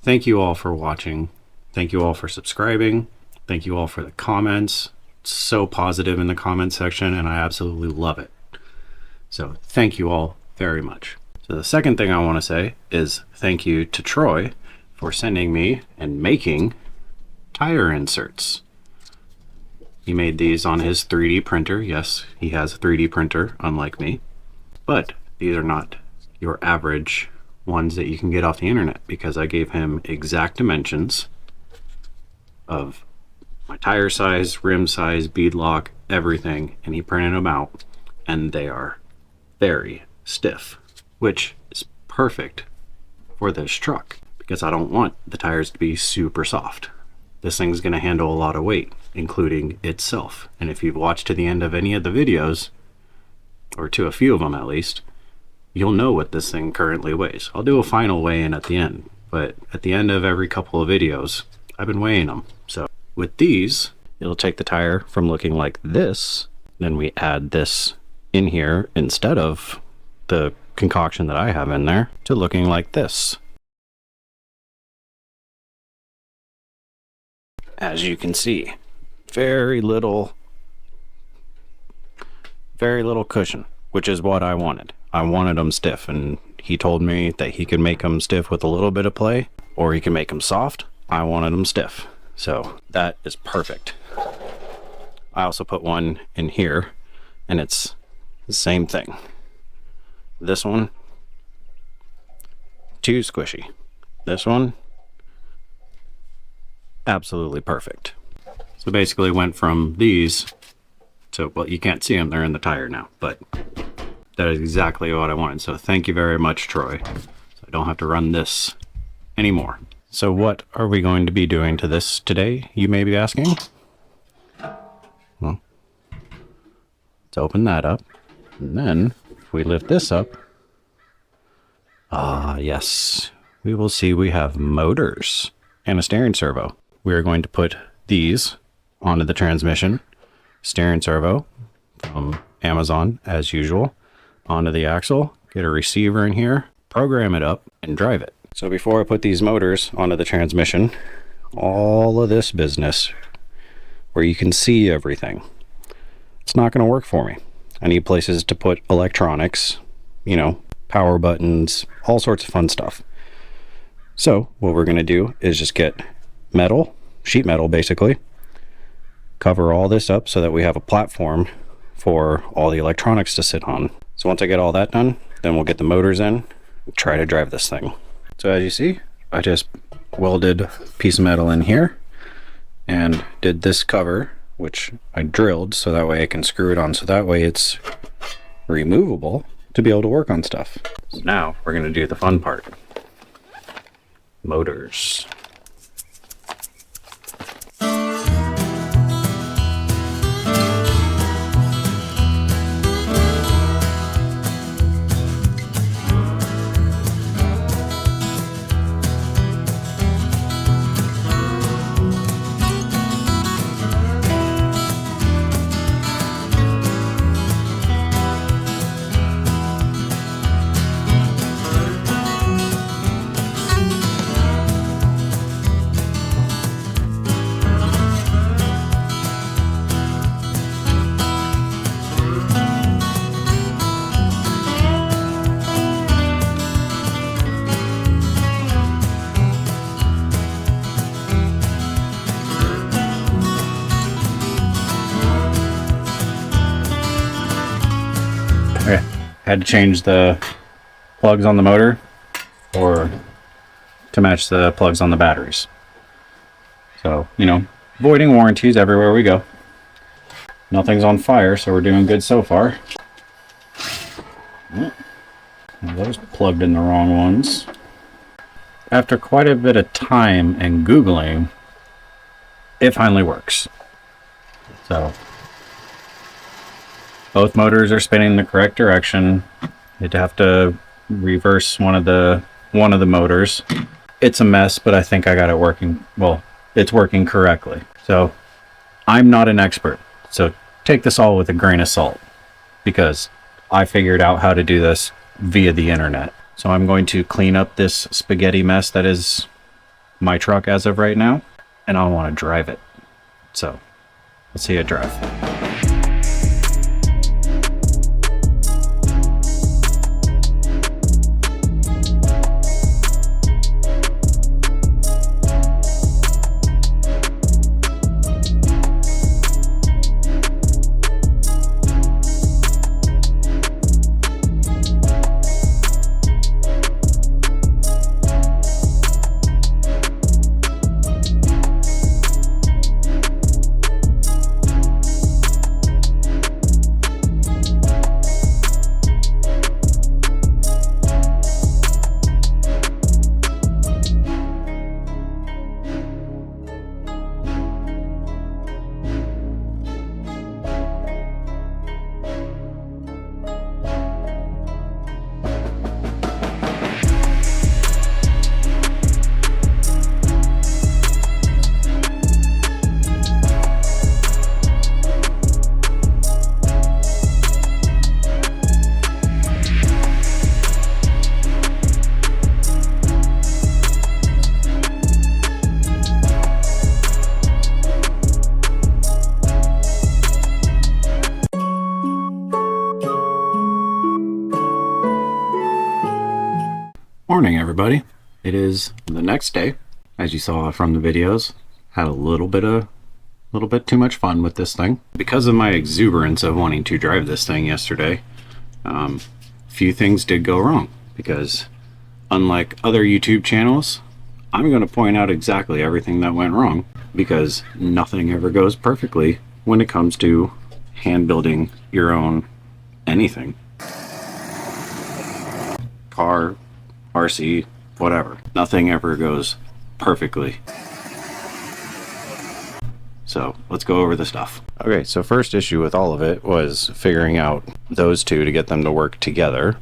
Thank you all for watching. Thank you all for subscribing. Thank you all for the comments. It's so positive in the comment section and I absolutely love it. So thank you all very much. So the second thing I want to say is thank you to Troy for sending me and making tire inserts. He made these on his 3D printer. Yes, he has a 3D printer, unlike me. But these are not your average ones that you can get off the internet, because I gave him exact dimensions of my tire size, rim size, bead lock, everything, and he printed them out, and they are very stiff, which is perfect for this truck because I don't want the tires to be super soft. This thing's going to handle a lot of weight, including itself. And if you've watched to the end of any of the videos, or to a few of them at least, you'll know what this thing currently weighs. I'll do a final weigh-in at the end, but at the end of every couple of videos, I've been weighing them. So with these, it'll take the tire from looking like this, then we add this in here instead of the concoction that I have in there, to looking like this. As you can see, very little cushion, which is what I wanted. I wanted them stiff, and he told me that he could make them stiff with a little bit of play, or he can make them soft. I wanted them stiff, so that is perfect. I also put one in here, and it's the same thing. This one, too squishy. This one, absolutely perfect. So basically went from these to, well, you can't see them, they're in the tire now, but that is exactly what I wanted. So thank you very much, Troy. So I don't have to run this anymore. So what are we going to be doing to this today, you may be asking? Well, let's open that up. And then if we lift this up, yes, we will see we have motors and a steering servo. We are going to put these onto the transmission, steering servo from Amazon as usual, onto the axle, get a receiver in here, program it up, and drive it. So before I put these motors onto the transmission, all of this business where you can see everything, it's not going to work for me. I need places to put electronics, you know, power buttons, all sorts of fun stuff. So what we're going to do is just get metal, sheet metal basically, cover all this up so that we have a platform for all the electronics to sit on. So once I get all that done, then we'll get the motors in and try to drive this thing. So as you see, I just welded a piece of metal in here and did this cover, which I drilled so that way I can screw it on, so that way it's removable to be able to work on stuff. So now we're going to do the fun part. Motors. Okay, had to change the plugs on the motor to match the plugs on the batteries. So, you know, avoiding warranties everywhere we go. Nothing's on fire, so we're doing good so far. Those plugged in the wrong ones. After quite a bit of time and Googling, it finally works. So both motors are spinning the correct direction. You'd have to reverse one of the motors. It's a mess, but I think I got it working. Well, it's working correctly. So I'm not an expert, so take this all with a grain of salt, because I figured out how to do this via the internet. So I'm going to clean up this spaghetti mess that is my truck as of right now, and I want to drive it. So let's see it drive. Morning, everybody. It is the next day. As you saw from the videos, had a little bit too much fun with this thing. Because of my exuberance of wanting to drive this thing yesterday, few things did go wrong, because unlike other YouTube channels, I'm going to point out exactly everything that went wrong, because nothing ever goes perfectly when it comes to hand building your own anything. Car, RC, whatever. Nothing ever goes perfectly. So let's go over the stuff. Okay, so first issue with all of it was figuring out those two to get them to work together.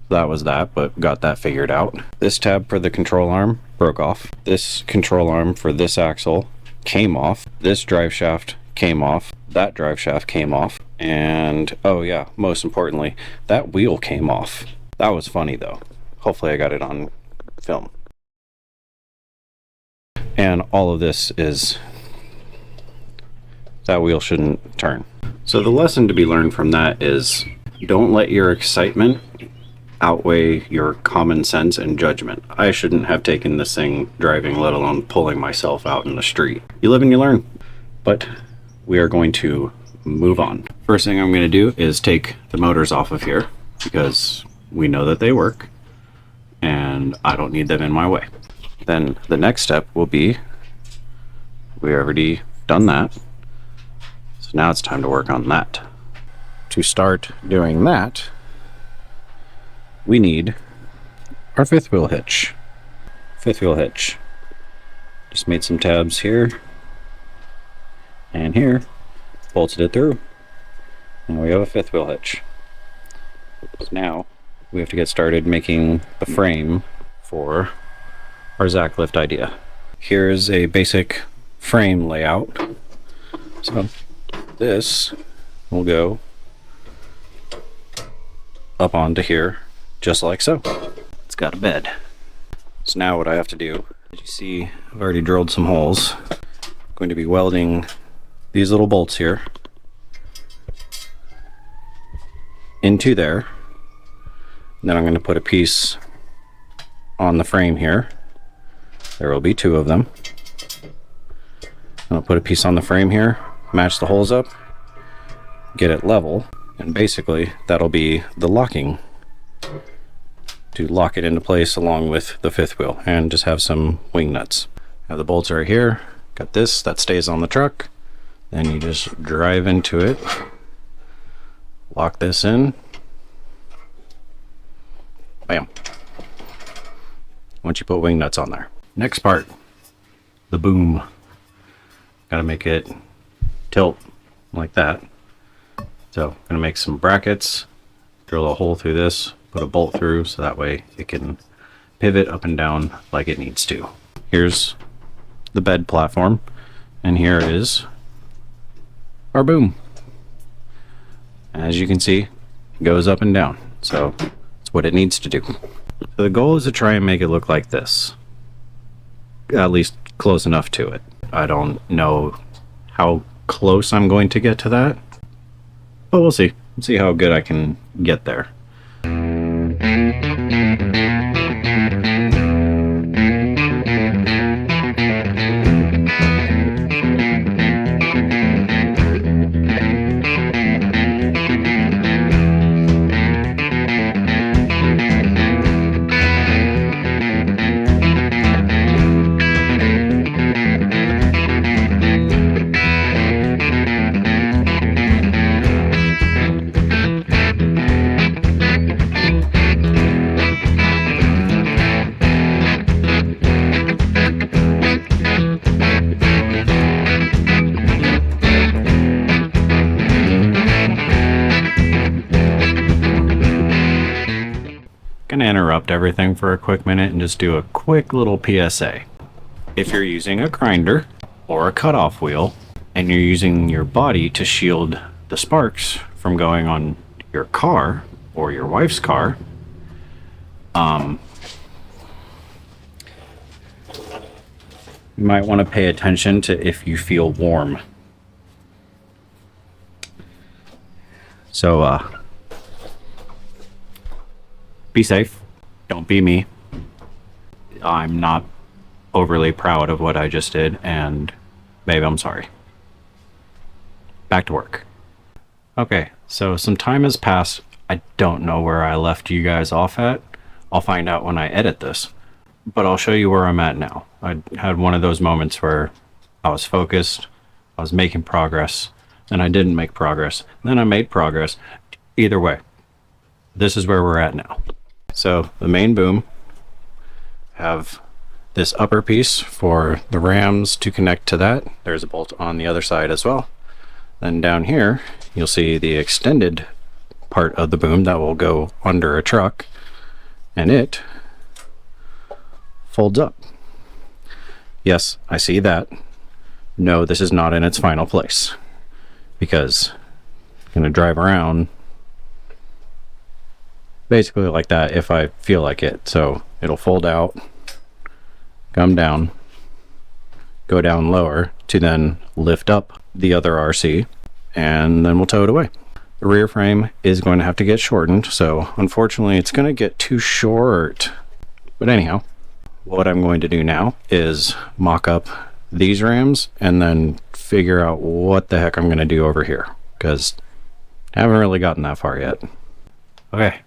That was that, but got that figured out. This tab for the control arm broke off. This control arm for this axle came off. This drive shaft came off. That drive shaft came off. And, oh yeah, most importantly, that wheel came off. That was funny though. Hopefully I got it on film. And all of this is, that wheel shouldn't turn. So the lesson to be learned from that is don't let your excitement outweigh your common sense and judgment. I shouldn't have taken this thing driving, let alone pulling myself out in the street. You live and you learn. But we are going to move on. First thing I'm going to do is take the motors off of here because we know that they work and I don't need them in my way. Then the next step will be, we already done that. So now it's time to work on that. To start doing that, we need our fifth wheel hitch. Fifth wheel hitch. Just made some tabs here and here, bolted it through, and we have a fifth wheel hitch. So now we have to get started making the frame for our Zachlift idea. Here's a basic frame layout. So this will go up onto here, just like so. It's got a bed. So now what I have to do, as you see, I've already drilled some holes. I'm going to be welding these little bolts here into there. And then I'm going to put a piece on the frame here. There will be two of them. I'll put a piece on the frame here, match the holes up, get it level, and basically that'll be the locking to lock it into place along with the fifth wheel, and just have some wing nuts. Have the bolts right here. Got this that stays on the truck. Then you just drive into it, lock this in, bam. Once you put wing nuts on there. Next part, the boom. Gotta make it tilt like that. So I'm gonna make some brackets, drill a hole through this, put a bolt through so that way it can pivot up and down like it needs to. Here's the bed platform, and here is our boom. As you can see, it goes up and down, so it's what it needs to do. So the goal is to try and make it look like this, at least close enough to it. I don't know how close I'm going to get to that, but we'll see. We'll see how good I can get there. Gonna interrupt everything for a quick minute and just do a quick little PSA. If you're using a grinder or a cutoff wheel and you're using your body to shield the sparks from going on your car or your wife's car, you might want to pay attention to if you feel warm. So be safe. Don't be me. I'm not overly proud of what I just did, and babe, I'm sorry. Back to work. Okay, so some time has passed. I don't know where I left you guys off at. I'll find out when I edit this, but I'll show you where I'm at now. I had one of those moments where I was focused, I was making progress, then I didn't make progress, then I made progress. Either way, this is where we're at now. So the main boom have this upper piece for the rams to connect to that. There's a bolt on the other side as well. Then down here, you'll see the extended part of the boom that will go under a truck, and it folds up. Yes, I see that. No, this is not in its final place, because I'm going to drive around basically like that if I feel like it. So it'll fold out, come down, go down lower to then lift up the other RC, and then we'll tow it away. The rear frame is going to have to get shortened, so unfortunately it's going to get too short. But anyhow, what I'm going to do now is mock up these rams and then figure out what the heck I'm going to do over here, because I haven't really gotten that far yet. Okay,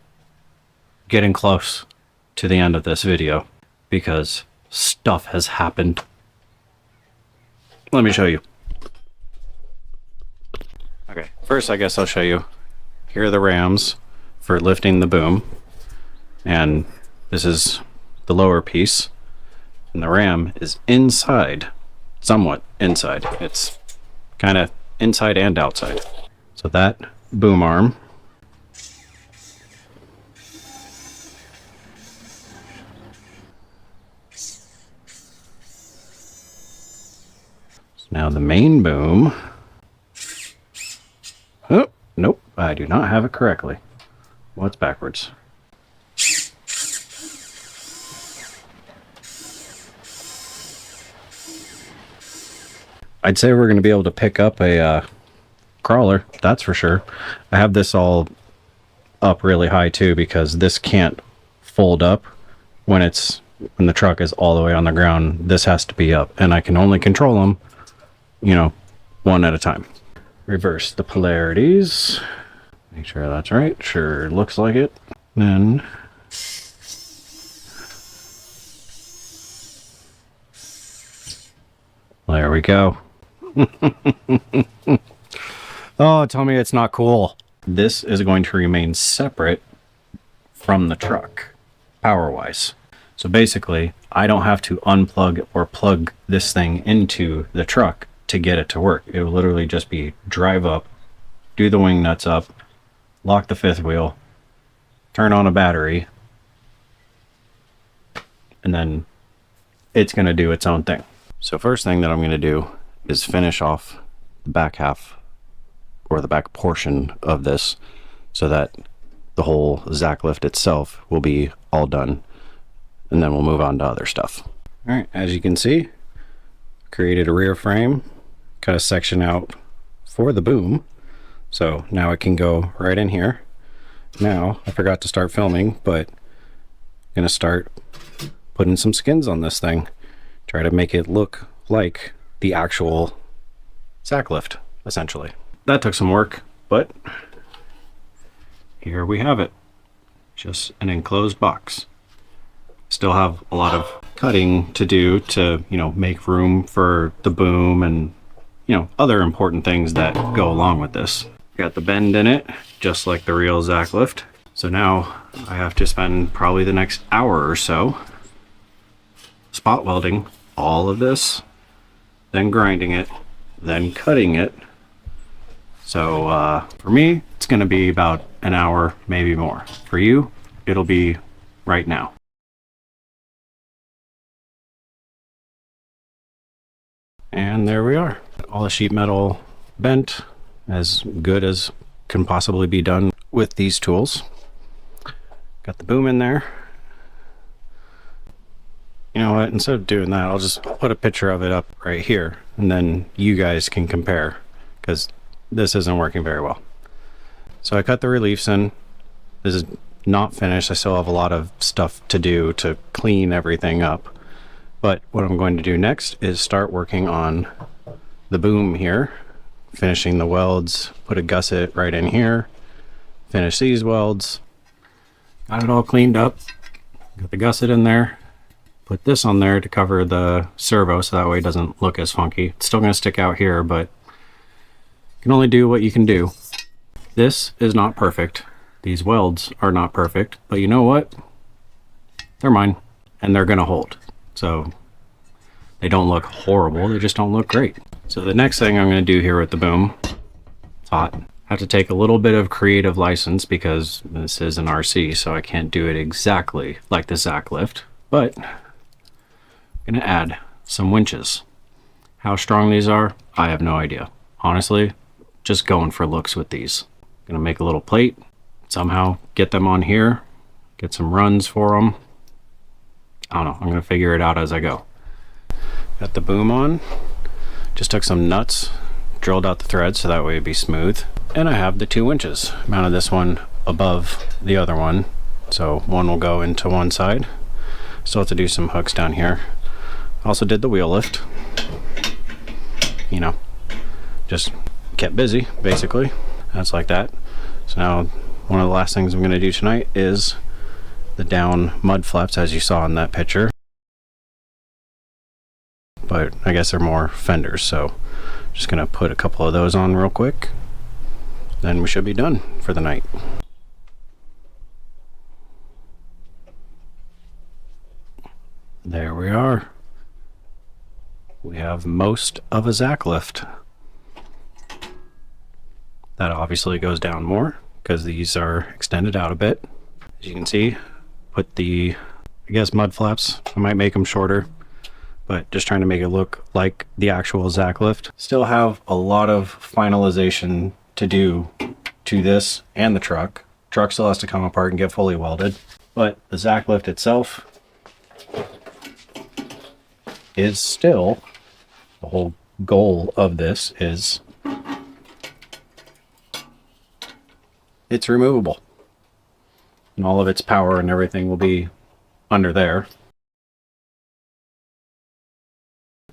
getting close to the end of this video because stuff has happened. Let me show you. Okay, first I guess I'll show you. Here are the rams for lifting the boom, and this is the lower piece, and the ram is inside, somewhat inside. It's kind of inside and outside. So that boom arm now the main boom. Oh, nope, I do not have it correctly. What's backwards? I'd say we're going to be able to pick up a crawler, that's for sure. I have this all up really high too, because this can't fold up when the truck is all the way on the ground. This has to be up, and I can only control them, you know, one at a time. Reverse the polarities, make sure that's right. Sure looks like it. Then there we go. Oh, tell me it's not cool. This is going to remain separate from the truck, power-wise. So basically, I don't have to unplug or plug this thing into the truck to get it to work. It will literally just be drive up, do the wing nuts up, lock the fifth wheel, turn on a battery, and then it's going to do its own thing. So first thing that I'm going to do is finish off the back half, or the back portion of this, so that the whole Zachlift itself will be all done, and then we'll move on to other stuff. All right, as you can see, created a rear frame, cut a section out for the boom, so now it can go right in here. Now, I forgot to start filming, but I'm gonna start putting some skins on this thing, try to make it look like the actual Zachlift, essentially. That took some work, but here we have it. Just an enclosed box. Still have a lot of cutting to do to, you know, make room for the boom and, you know, other important things that go along with this. Got the bend in it, just like the real Zachlift. So now I have to spend probably the next hour or so spot welding all of this, then grinding it, then cutting it. So for me, it's going to be about an hour, maybe more. For you, it'll be right now. And there we are. All the sheet metal bent, as good as can possibly be done with these tools. Got the boom in there. You know what, instead of doing that, I'll just put a picture of it up right here, and then you guys can compare, because this isn't working very well. So I cut the reliefs in. This is not finished. I still have a lot of stuff to do to clean everything up. But what I'm going to do next is start working on the boom here, finishing the welds, put a gusset right in here, finish these welds. Got it all cleaned up. Got the gusset in there. Put this on there to cover the servo so that way it doesn't look as funky. It's still going to stick out here, but you can only do what you can do. This is not perfect. These welds are not perfect, but you know what? They're mine. and they're gonna hold. So they don't look horrible, they just don't look great. So the next thing I'm gonna do here with the boom, it's hot. I have to take a little bit of creative license because this is an RC, so I can't do it exactly like the Zachlift, but I'm gonna add some winches. How strong these are, I have no idea. Honestly, just going for looks with these. Gonna make a little plate, somehow get them on here, get some runs for them. I don't know, I'm gonna figure it out as I go. Got the boom on, just took some nuts, drilled out the thread so that way it'd be smooth. And I have the 2 winches. Mounted this one above the other one, so one will go into one side. Still have to do some hooks down here. Also did the wheel lift. You know, just kept busy, basically. That's like that. So now, one of the last things I'm gonna do tonight is the down mud flaps, as you saw in that picture. But I guess they're more fenders, so just gonna put a couple of those on real quick. Then we should be done for the night. There we are. We have most of a Zachlift. That obviously goes down more because these are extended out a bit. As you can see, put the, I guess, mud flaps. I might make them shorter, but just trying to make it look like the actual Zachlift. Still have a lot of finalization to do to this and the truck. Truck still has to come apart and get fully welded, but the Zachlift itself is still, the whole goal of this is it's removable. And all of its power and everything will be under there.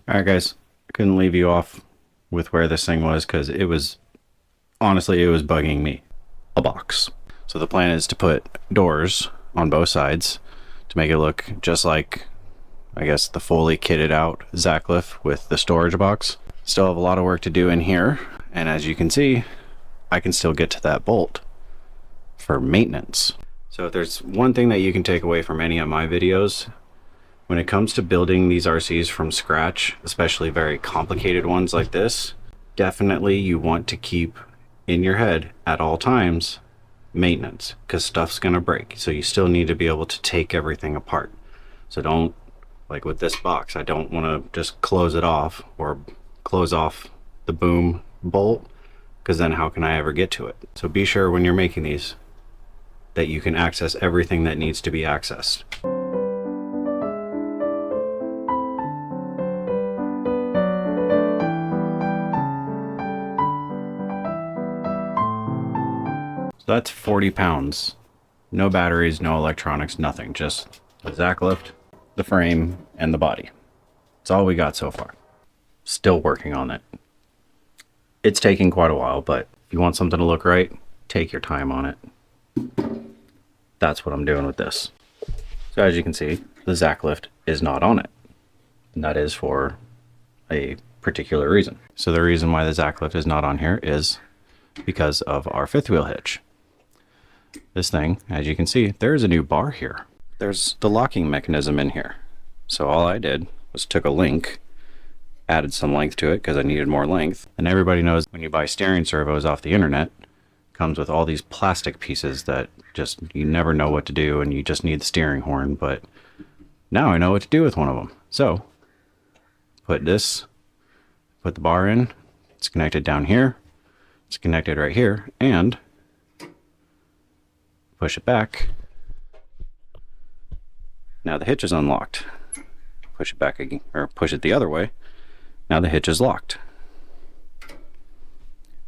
Alright guys, I couldn't leave you off with where this thing was because it was, honestly, it was bugging me. A box. So the plan is to put doors on both sides to make it look just like, I guess, the fully kitted out Zachlift with the storage box. Still have a lot of work to do in here, and as you can see, I can still get to that bolt for maintenance. So if there's one thing that you can take away from any of my videos, when it comes to building these RCs from scratch, especially very complicated ones like this, definitely you want to keep in your head at all times maintenance, because stuff's gonna break. So you still need to be able to take everything apart. So don't, like with this box, I don't want to just close it off or close off the boom bolt, because then how can I ever get to it? So be sure when you're making these that you can access everything that needs to be accessed. So that's 40 pounds. No batteries, no electronics, nothing. Just the Zachlift, the frame, and the body. That's all we got so far. Still working on it. It's taking quite a while, but if you want something to look right, take your time on it. That's what I'm doing with this. So as you can see, the Zachlift is not on it. And that is for a particular reason. So the reason why the Zachlift is not on here is because of our 5th wheel hitch. This thing, as you can see, there's a new bar here. There's the locking mechanism in here. So all I did was took a link, added some length to it because I needed more length. And everybody knows when you buy steering servos off the internet, it comes with all these plastic pieces that just, you never know what to do and you just need the steering horn. But now I know what to do with one of them. So put the bar in, it's connected down here, it's connected right here, and push it back. Now the hitch is unlocked. Push it back again, or push it the other way. Now the hitch is locked.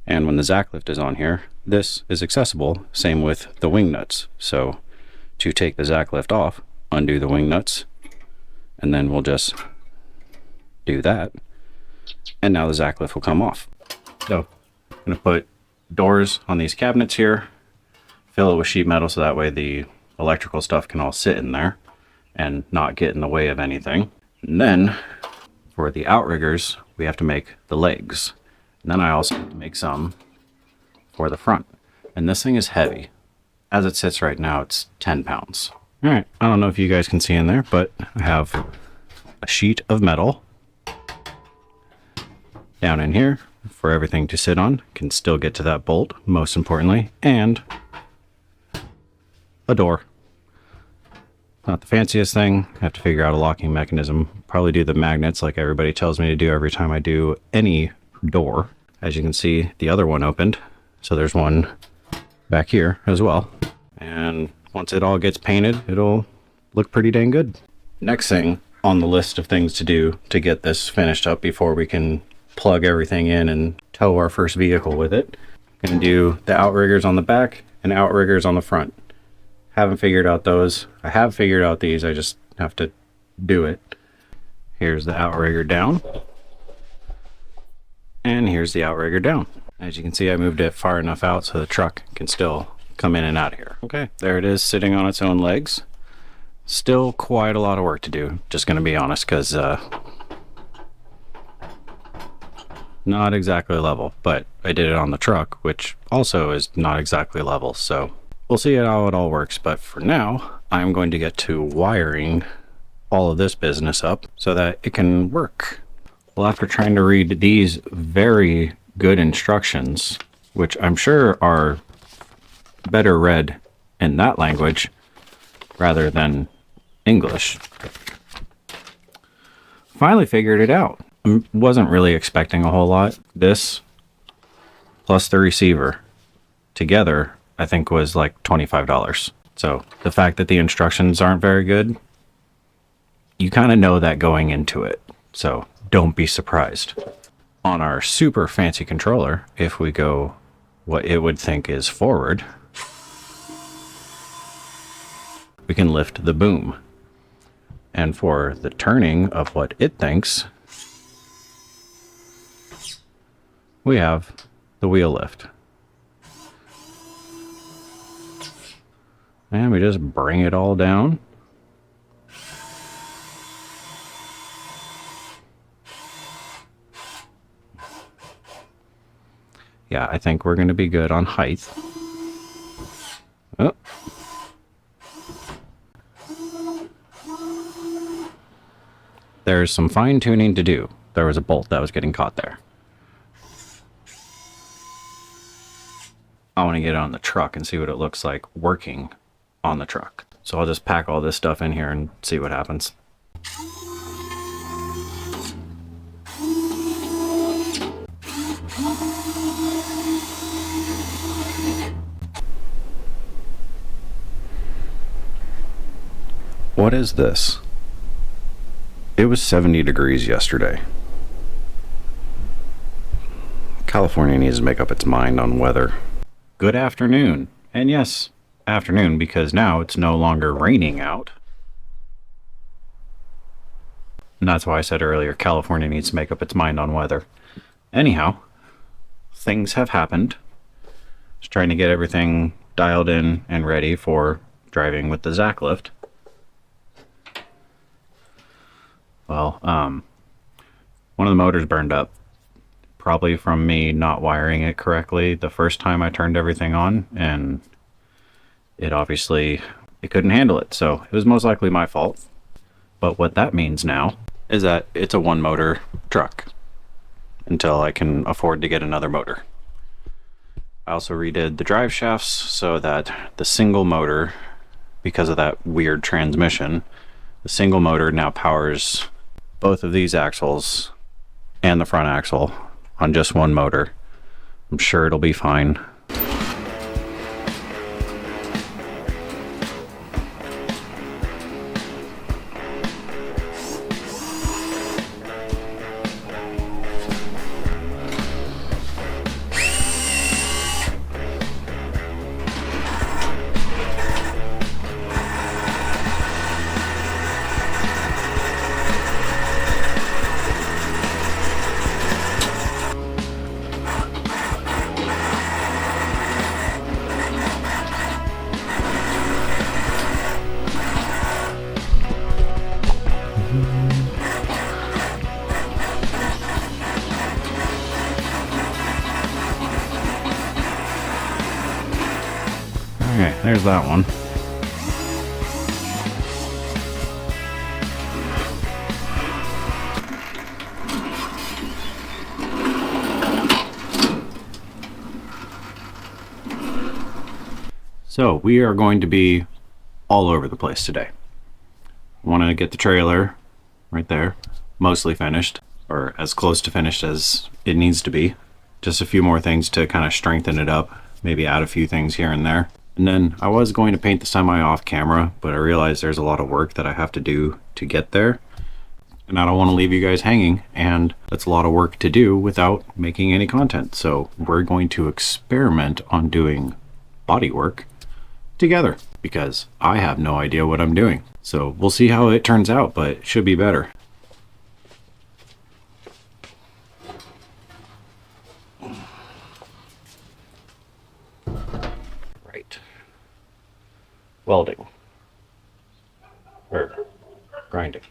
And when the Zachlift is on here, this is accessible. Same with the wing nuts. So to take the Zachlift off, undo the wing nuts, and then we'll just do that. And now the Zachlift will come off. So I'm going to put doors on these cabinets here, fill it with sheet metal so that way the electrical stuff can all sit in there and not get in the way of anything. And then for the Outriggers, we have to make the legs. And then I also have to make some for the front. And this thing is heavy. As it sits right now, it's 10 pounds. All right, I don't know if you guys can see in there, but I have a sheet of metal down in here for everything to sit on. Can still get to that bolt, most importantly, and a door. Not the fanciest thing. I have to figure out a locking mechanism. Probably do the magnets like everybody tells me to do every time I do any door. As you can see, the other one opened. So there's one back here as well. And once it all gets painted, it'll look pretty dang good. Next thing on the list of things to do to get this finished up before we can plug everything in and tow our first vehicle with it. I'm gonna do the outriggers on the back and outriggers on the front. Haven't figured out those. I have figured out these, I just have to do it. Here's the outrigger down. And here's the outrigger down. As you can see, I moved it far enough out so the truck can still come in and out of here. Okay, there it is sitting on its own legs. Still quite a lot of work to do, just gonna be honest, because not exactly level, but I did it on the truck, which also is not exactly level, so we'll see how it all works. But for now, I'm going to get to wiring all of this business up so that it can work. Well, after trying to read these very good instructions, which I'm sure are better read in that language rather than English, finally figured it out. I wasn't really expecting a whole lot. This plus the receiver together, I think, was like $25. So the fact that the instructions aren't very good, you kind of know that going into it. So don't be surprised. On our super fancy controller, if we go what it would think is forward, we can lift the boom. And for the turning of what it thinks, we have the wheel lift. And we just bring it all down. Yeah, I think we're going to be good on height. Oh. There's some fine tuning to do. There was a bolt that was getting caught there. I want to get it on the truck and see what it looks like working on the truck. So I'll just pack all this stuff in here and see what happens. What is this? It was 70 degrees yesterday. California needs to make up its mind on weather. Good afternoon. And yes, afternoon, because now it's no longer raining out. And that's why I said earlier, California needs to make up its mind on weather. Anyhow, things have happened. Just trying to get everything dialed in and ready for driving with the Zachlift. Well, one of the motors burned up, probably from me not wiring it correctly the first time I turned everything on, and it couldn't handle it, so it was most likely my fault. But what that means now is that it's a one motor truck until I can afford to get another motor. I also redid the drive shafts so that the single motor, because of that weird transmission, the single motor now powers both of these axles and the front axle on just one motor. I'm sure it'll be fine. Okay, there's that one. So we are going to be all over the place today. I want to get the trailer right there mostly finished, or as close to finished as it needs to be. Just a few more things to kind of strengthen it up, maybe add a few things here and there. And then I was going to paint the semi off camera, but I realized there's a lot of work that I have to do to get there. And I don't want to leave you guys hanging, and that's a lot of work to do without making any content. So we're going to experiment on doing body work together because I have no idea what I'm doing. So we'll see how it turns out, but it should be better. Right. Welding. Or grinding.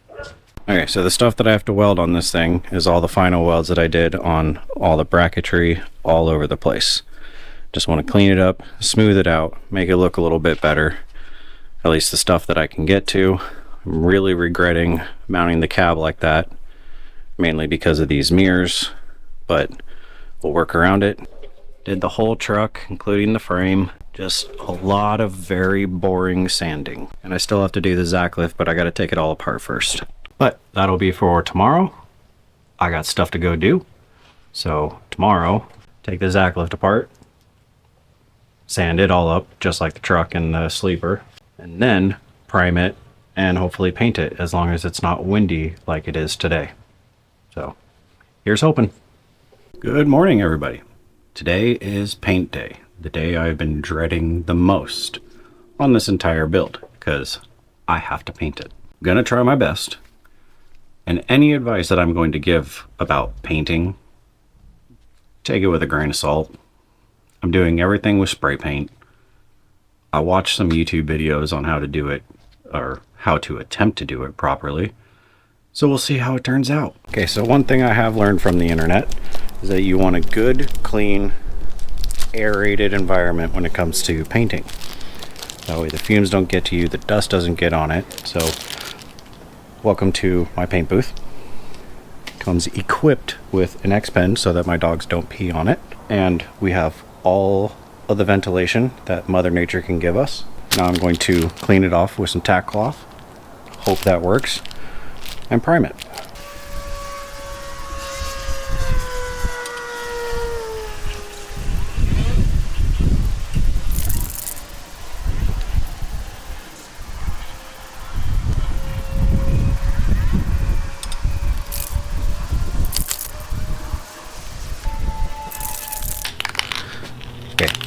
Okay, so the stuff that I have to weld on this thing is all the final welds that I did on all the bracketry all over the place. Just want to clean it up, smooth it out, make it look a little bit better. At least the stuff that I can get to. I'm really regretting mounting the cab like that, mainly because of these mirrors, but we'll work around it. Did the whole truck, including the frame. Just a lot of very boring sanding. And I still have to do the Zachlift, but I got to take it all apart first. But that'll be for tomorrow. I got stuff to go do. So tomorrow, take the Zachlift apart, sand it all up, just like the truck and the sleeper, and then prime it and hopefully paint it, as long as it's not windy like it is today. So here's hoping. Good morning, everybody. Today is paint day, the day I've been dreading the most on this entire build, because I have to paint it. I'm gonna try my best. And any advice that I'm going to give about painting, take it with a grain of salt. I'm doing everything with spray paint. I watched some YouTube videos on how to do it, or how to attempt to do it properly. So we'll see how it turns out. Okay, so one thing I have learned from the internet is that you want a good, clean, aerated environment when it comes to painting. That way the fumes don't get to you, the dust doesn't get on it. So welcome to my paint booth. Comes equipped with an X-Pen so that my dogs don't pee on it. And we have all of the ventilation that Mother Nature can give us. Now I'm going to clean it off with some tack cloth. Hope that works. And prime it.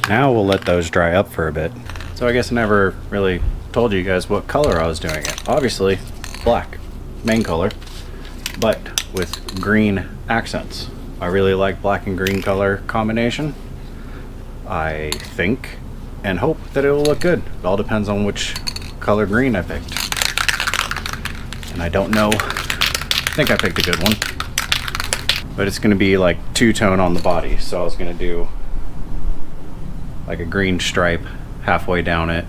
Now we'll let those dry up for a bit. So I guess I never really told you guys what color I was doing it. Obviously, black, main color, but with green accents. I really like black and green color combination. I think and hope that it will look good. It all depends on which color green I picked. And I don't know, I think I picked a good one. But it's gonna be like two-tone on the body. So I was gonna do like a green stripe halfway down it.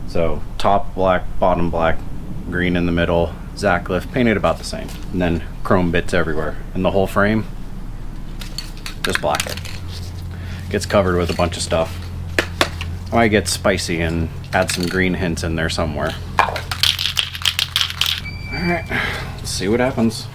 So top black, bottom black, green in the middle, Zachlift, painted about the same. And then chrome bits everywhere. And the whole frame, just black. Gets covered with a bunch of stuff. I might get spicy and add some green hints in there somewhere. Alright, let's see what happens.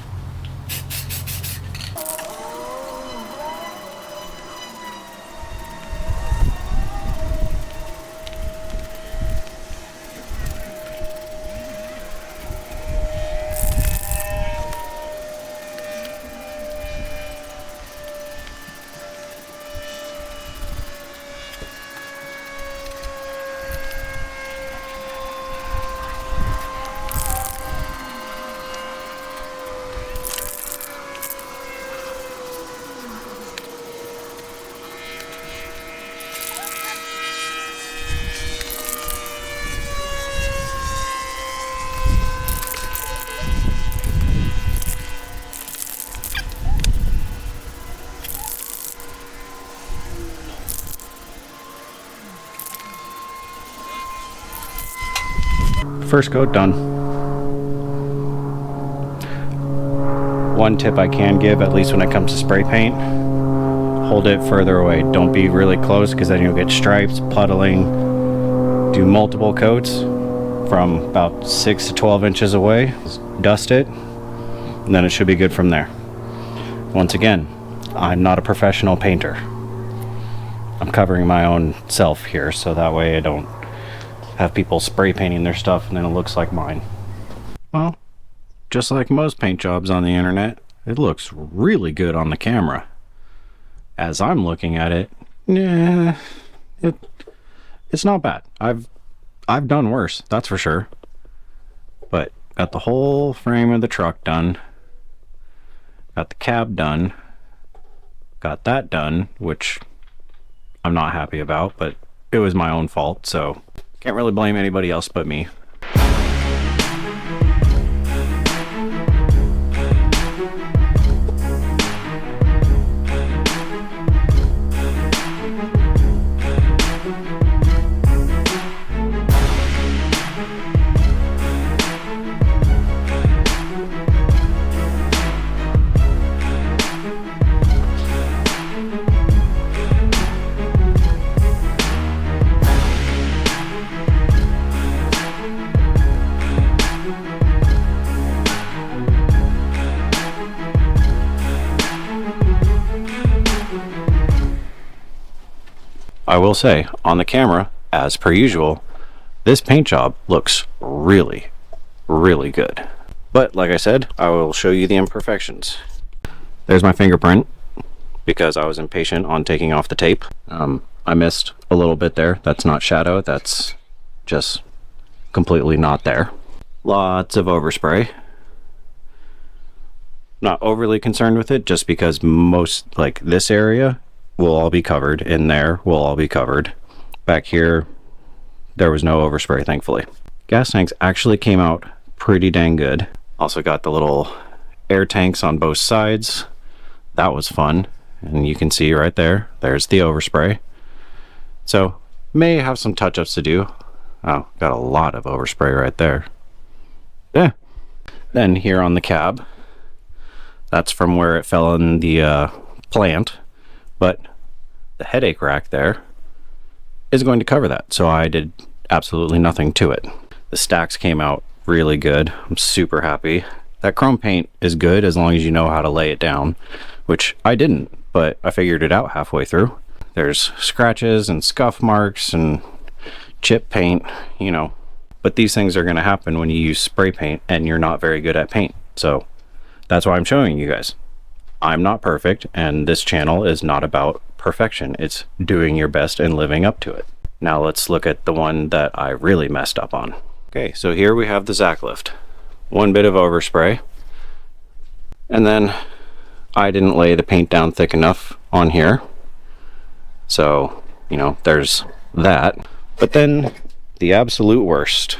First coat done. One tip I can give, at least when it comes to spray paint, hold it further away. Don't be really close, because then you'll get stripes, puddling, do multiple coats from about 6 to 12 inches away, dust it, and then it should be good from there. Once again, I'm not a professional painter. I'm covering my own self here, so that way I don't have people spray painting their stuff and then it looks like mine. Well, just like most paint jobs on the internet, it looks really good on the camera. As I'm looking at it, yeah, it's not bad. I've done worse, that's for sure. But got the whole frame of the truck done. Got the cab done. Got that done, which I'm not happy about, but it was my own fault, so can't really blame anybody else but me. I will say, on the camera, as per usual, this paint job looks really, really good. But like I said, I will show you the imperfections. There's my fingerprint, because I was impatient on taking off the tape. I missed a little bit there. That's not shadow, that's just completely not there. Lots of overspray. Not overly concerned with it, just because most, like this area, will all be covered. In there will all be covered. Back here there was no overspray, thankfully. Gas tanks actually came out pretty dang good. Also got the little air tanks on both sides. That was fun, and you can see right there, there's the overspray. So may have some touch-ups to do. Oh, got a lot of overspray right there. Yeah. Then here on the cab, that's from where it fell in the plant. But the headache rack there is going to cover that, so I did absolutely nothing to it. The stacks came out really good. I'm super happy. That chrome paint is good as long as you know how to lay it down, which I didn't, but I figured it out halfway through. There's scratches and scuff marks and chip paint, you know, but these things are going to happen when you use spray paint and you're not very good at paint. So that's why I'm showing you guys. I'm not perfect, and this channel is not about perfection. It's doing your best and living up to it. Now let's look at the one that I really messed up on. Okay, so here we have the Zachlift. One bit of overspray. And then I didn't lay the paint down thick enough on here. So, you know, there's that. But then the absolute worst.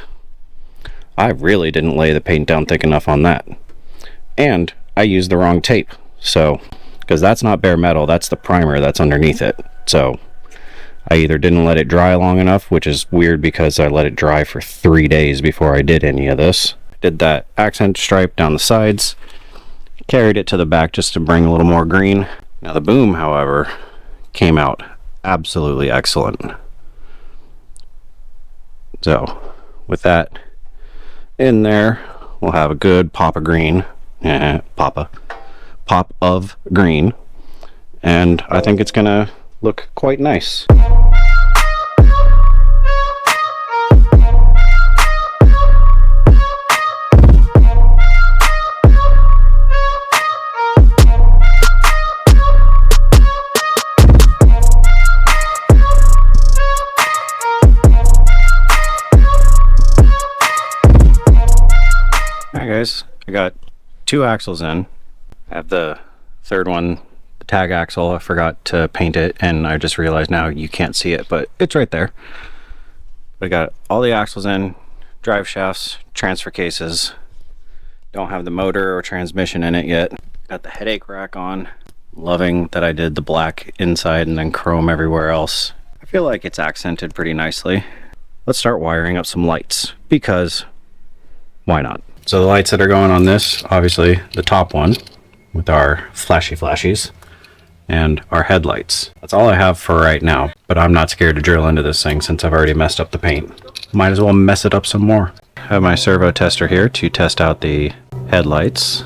I really didn't lay the paint down thick enough on that. And I used the wrong tape. So, because that's not bare metal, that's the primer that's underneath it. So I either didn't let it dry long enough, which is weird because I let it dry for 3 days before I did any of this. Did that accent stripe down the sides, carried it to the back just to bring a little more green. Now the boom, however, came out absolutely excellent. So with that in there, we'll have a good pop of green. Pop of green, and I think it's gonna look quite nice. Alright guys, I got 2 axles in. I have the third one, the tag axle. I forgot to paint it, and I just realized now you can't see it, but it's right there. I got all the axles in, drive shafts, transfer cases. Don't have the motor or transmission in it yet. Got the headache rack on. Loving that I did the black inside and then chrome everywhere else. I feel like it's accented pretty nicely. Let's start wiring up some lights, because why not? So the lights that are going on this, obviously the top one with our flashies and our headlights. That's all I have for right now, but I'm not scared to drill into this thing since I've already messed up the paint. might as well mess it up some more. I have my servo tester here to test out the headlights.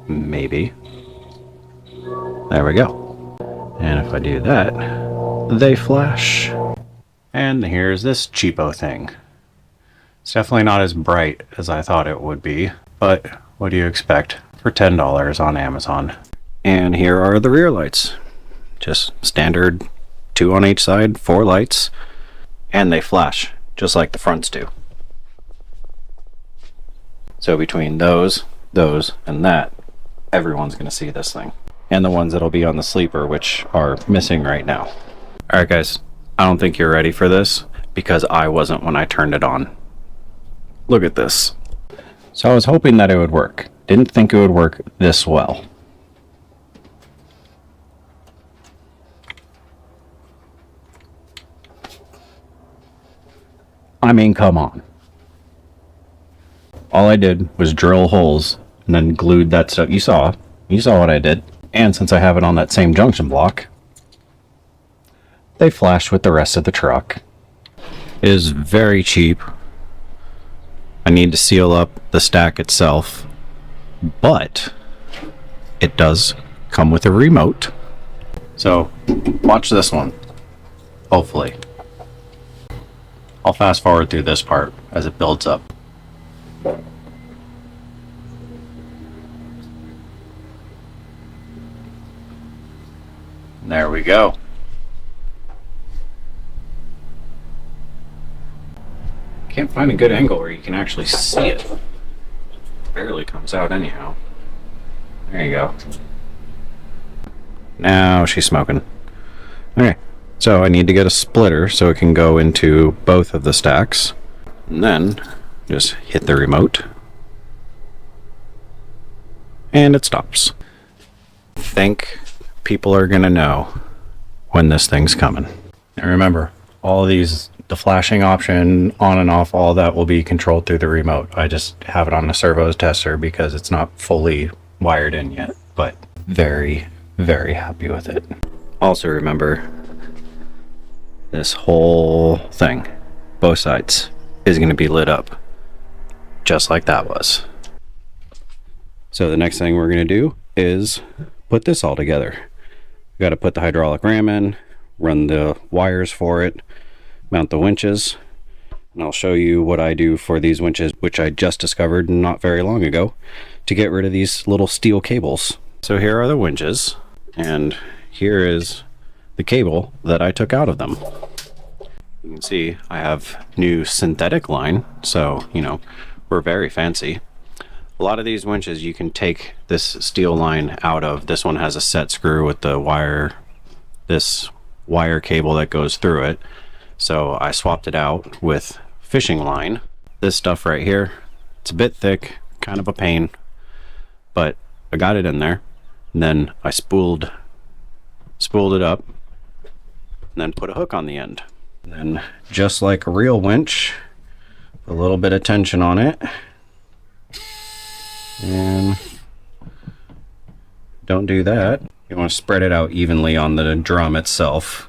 Maybe. There we go. And if I do that, they flash. And here's this cheapo thing. It's definitely not as bright as I thought it would be, but what do you expect for $10 on Amazon? And here are the rear lights. Just standard 2 on each side, 4 lights, and they flash just like the fronts do. So between those, and that, everyone's going to see this thing. And the ones that'll be on the sleeper, which are missing right now. Alright guys, I don't think you're ready for this, because I wasn't when I turned it on. Look at this. So I was hoping that it would work. Didn't think it would work this well. I mean, come on. All I did was drill holes and then glued that stuff. You saw what I did. And since I have it on that same junction block, they flash with the rest of the truck. It is very cheap. I need to seal up the stack itself, but it does come with a remote. So watch this one, hopefully. I'll fast forward through this part as it builds up. There we go. Can't find a good angle where you can actually see it. Barely comes out anyhow. There you go. Now she's smoking. Okay, so I need to get a splitter so it can go into both of the stacks. And then just hit the remote. And it stops. I think people are gonna know when this thing's coming. And remember, all of these, the flashing option, on and off, all that will be controlled through the remote. I just have it on the servos tester because it's not fully wired in yet, but very, very happy with it. Also remember, this whole thing, both sides, is going to be lit up just like that was. So the next thing we're going to do is put this all together. We got to put the hydraulic ram in, run the wires for it, mount the winches, and I'll show you what I do for these winches, which I just discovered not very long ago, to get rid of these little steel cables. So here are the winches, and here is the cable that I took out of them. You can see I have new synthetic line, so you know, we're very fancy. A lot of these winches you can take this steel line out of. This one has a set screw with the wire, this wire cable that goes through it. So I swapped it out with fishing line. This stuff right here, it's a bit thick, kind of a pain, but I got it in there. And then I spooled it up and then put a hook on the end. And then just like a real winch, a little bit of tension on it. And don't do that. You want to spread it out evenly on the drum itself.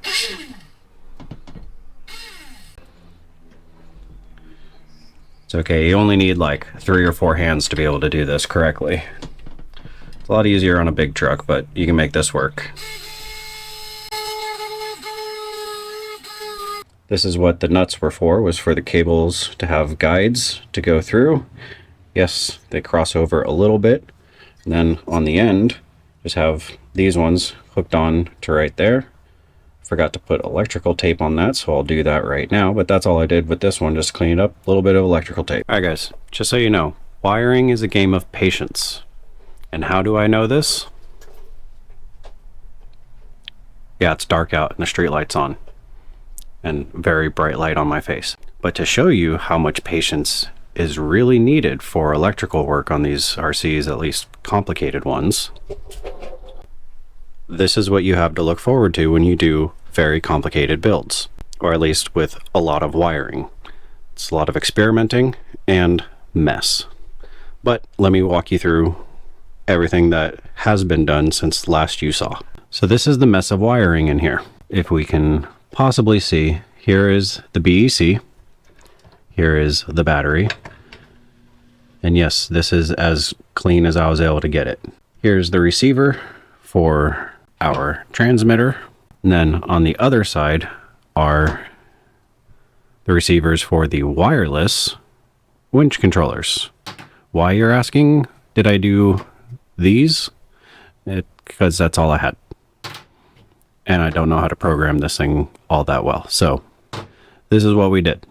It's okay, you only need like 3 or 4 hands to be able to do this correctly. It's a lot easier on a big truck, but you can make this work. This is what the nuts were for, was for the cables to have guides to go through. Yes, they cross over a little bit. And then on the end, just have these ones hooked on to right there. Forgot to put electrical tape on that, so I'll do that right now. But that's all I did with this one, just clean it up, a little bit of electrical tape. Alright guys, just so you know, wiring is a game of patience. And how do I know this? Yeah, it's dark out and the street light's on. And very bright light on my face. But to show you how much patience is really needed for electrical work on these RCs, at least complicated ones, this is what you have to look forward to when you do very complicated builds, or at least with a lot of wiring. It's a lot of experimenting and mess. But let me walk you through everything that has been done since last you saw. So this is the mess of wiring in here. If we can possibly see, here is the BEC. Here is the battery. And yes, this is as clean as I was able to get it. Here's the receiver for our transmitter. And then on the other side are the receivers for the wireless winch controllers. Why, you're asking? Did I do these? Because that's all I had. And I don't know how to program this thing all that well. So this is what we did.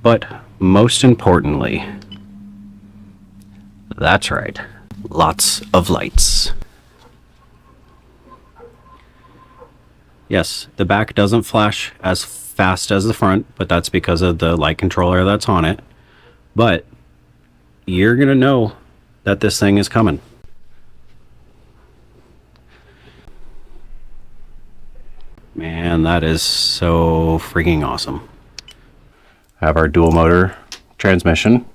But most importantly, that's right, lots of lights. Yes, the back doesn't flash as fast as the front, but that's because of the light controller that's on it. But you're gonna know that this thing is coming. Man, that is so freaking awesome. Have our dual motor transmission,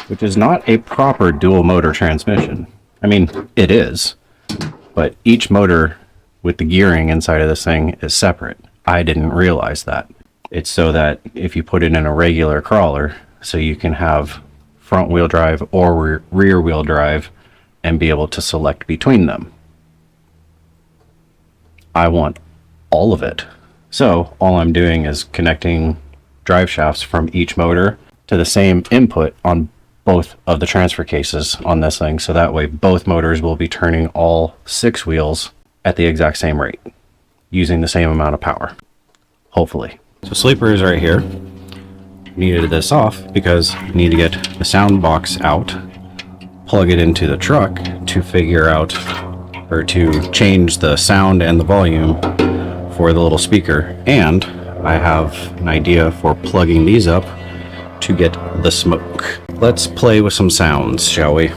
which is not a proper dual motor transmission. I mean, it is, but each motor with the gearing inside of this thing is separate. I didn't realize that. It's so that if you put it in a regular crawler, so you can have front wheel drive or rear wheel drive and be able to select between them. I want all of it. So all I'm doing is connecting drive shafts from each motor to the same input on both of the transfer cases on this thing, so that way both motors will be turning all 6 wheels at the exact same rate using the same amount of power, hopefully. So sleeper is right here. Needed this off because I need to get the sound box out, plug it into the truck to figure out or to change the sound and the volume for the little speaker, and I have an idea for plugging these up to get the smoke. Let's play with some sounds, shall we?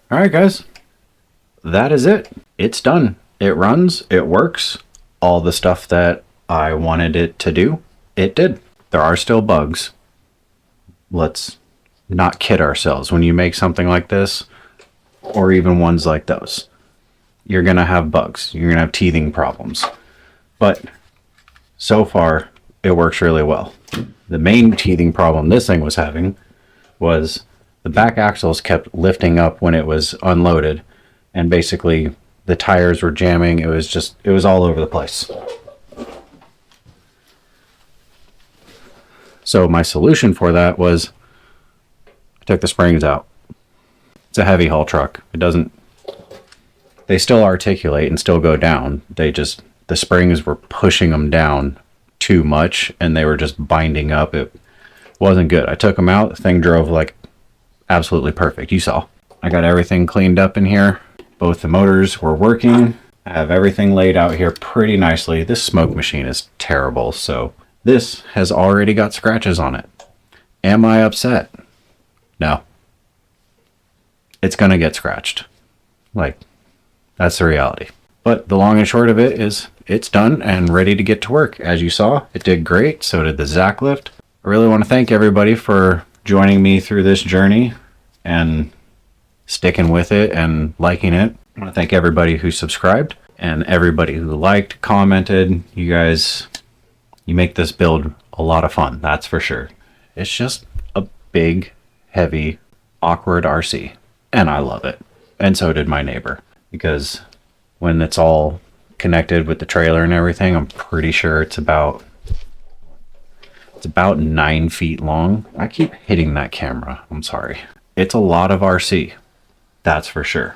Alright guys, that is it. It's done. It runs, it works. All the stuff that I wanted it to do, it did. There are still bugs. Let's not kid ourselves. When you make something like this, or even ones like those, you're gonna have bugs. You're gonna have teething problems. But so far, it works really well. The main teething problem this thing was having was the back axles kept lifting up when it was unloaded, and basically the tires were jamming. It was all over the place. So my solution for that was I took the springs out. It's a heavy haul truck. They still articulate and still go down. The springs were pushing them down too much and they were just binding up. It wasn't good. I took them out. The thing drove like absolutely perfect. You saw. I got everything cleaned up in here. Both the motors were working. I have everything laid out here pretty nicely. This smoke machine is terrible, so This has already got scratches on it. Am I upset? No. It's gonna get scratched. Like, that's the reality. But the long and short of it is it's done and ready to get to work. As you saw, it did great. So did the Zachlift. I really want to thank everybody for joining me through this journey and sticking with it and liking it. I want to thank everybody who subscribed and everybody who liked, commented. You guys, you make this build a lot of fun, that's for sure. It's just a big, heavy, awkward RC, and I love it. And so did my neighbor, because when it's all connected with the trailer and everything, I'm pretty sure it's about 9 feet long. I keep hitting that camera, I'm sorry. It's a lot of RC, that's for sure.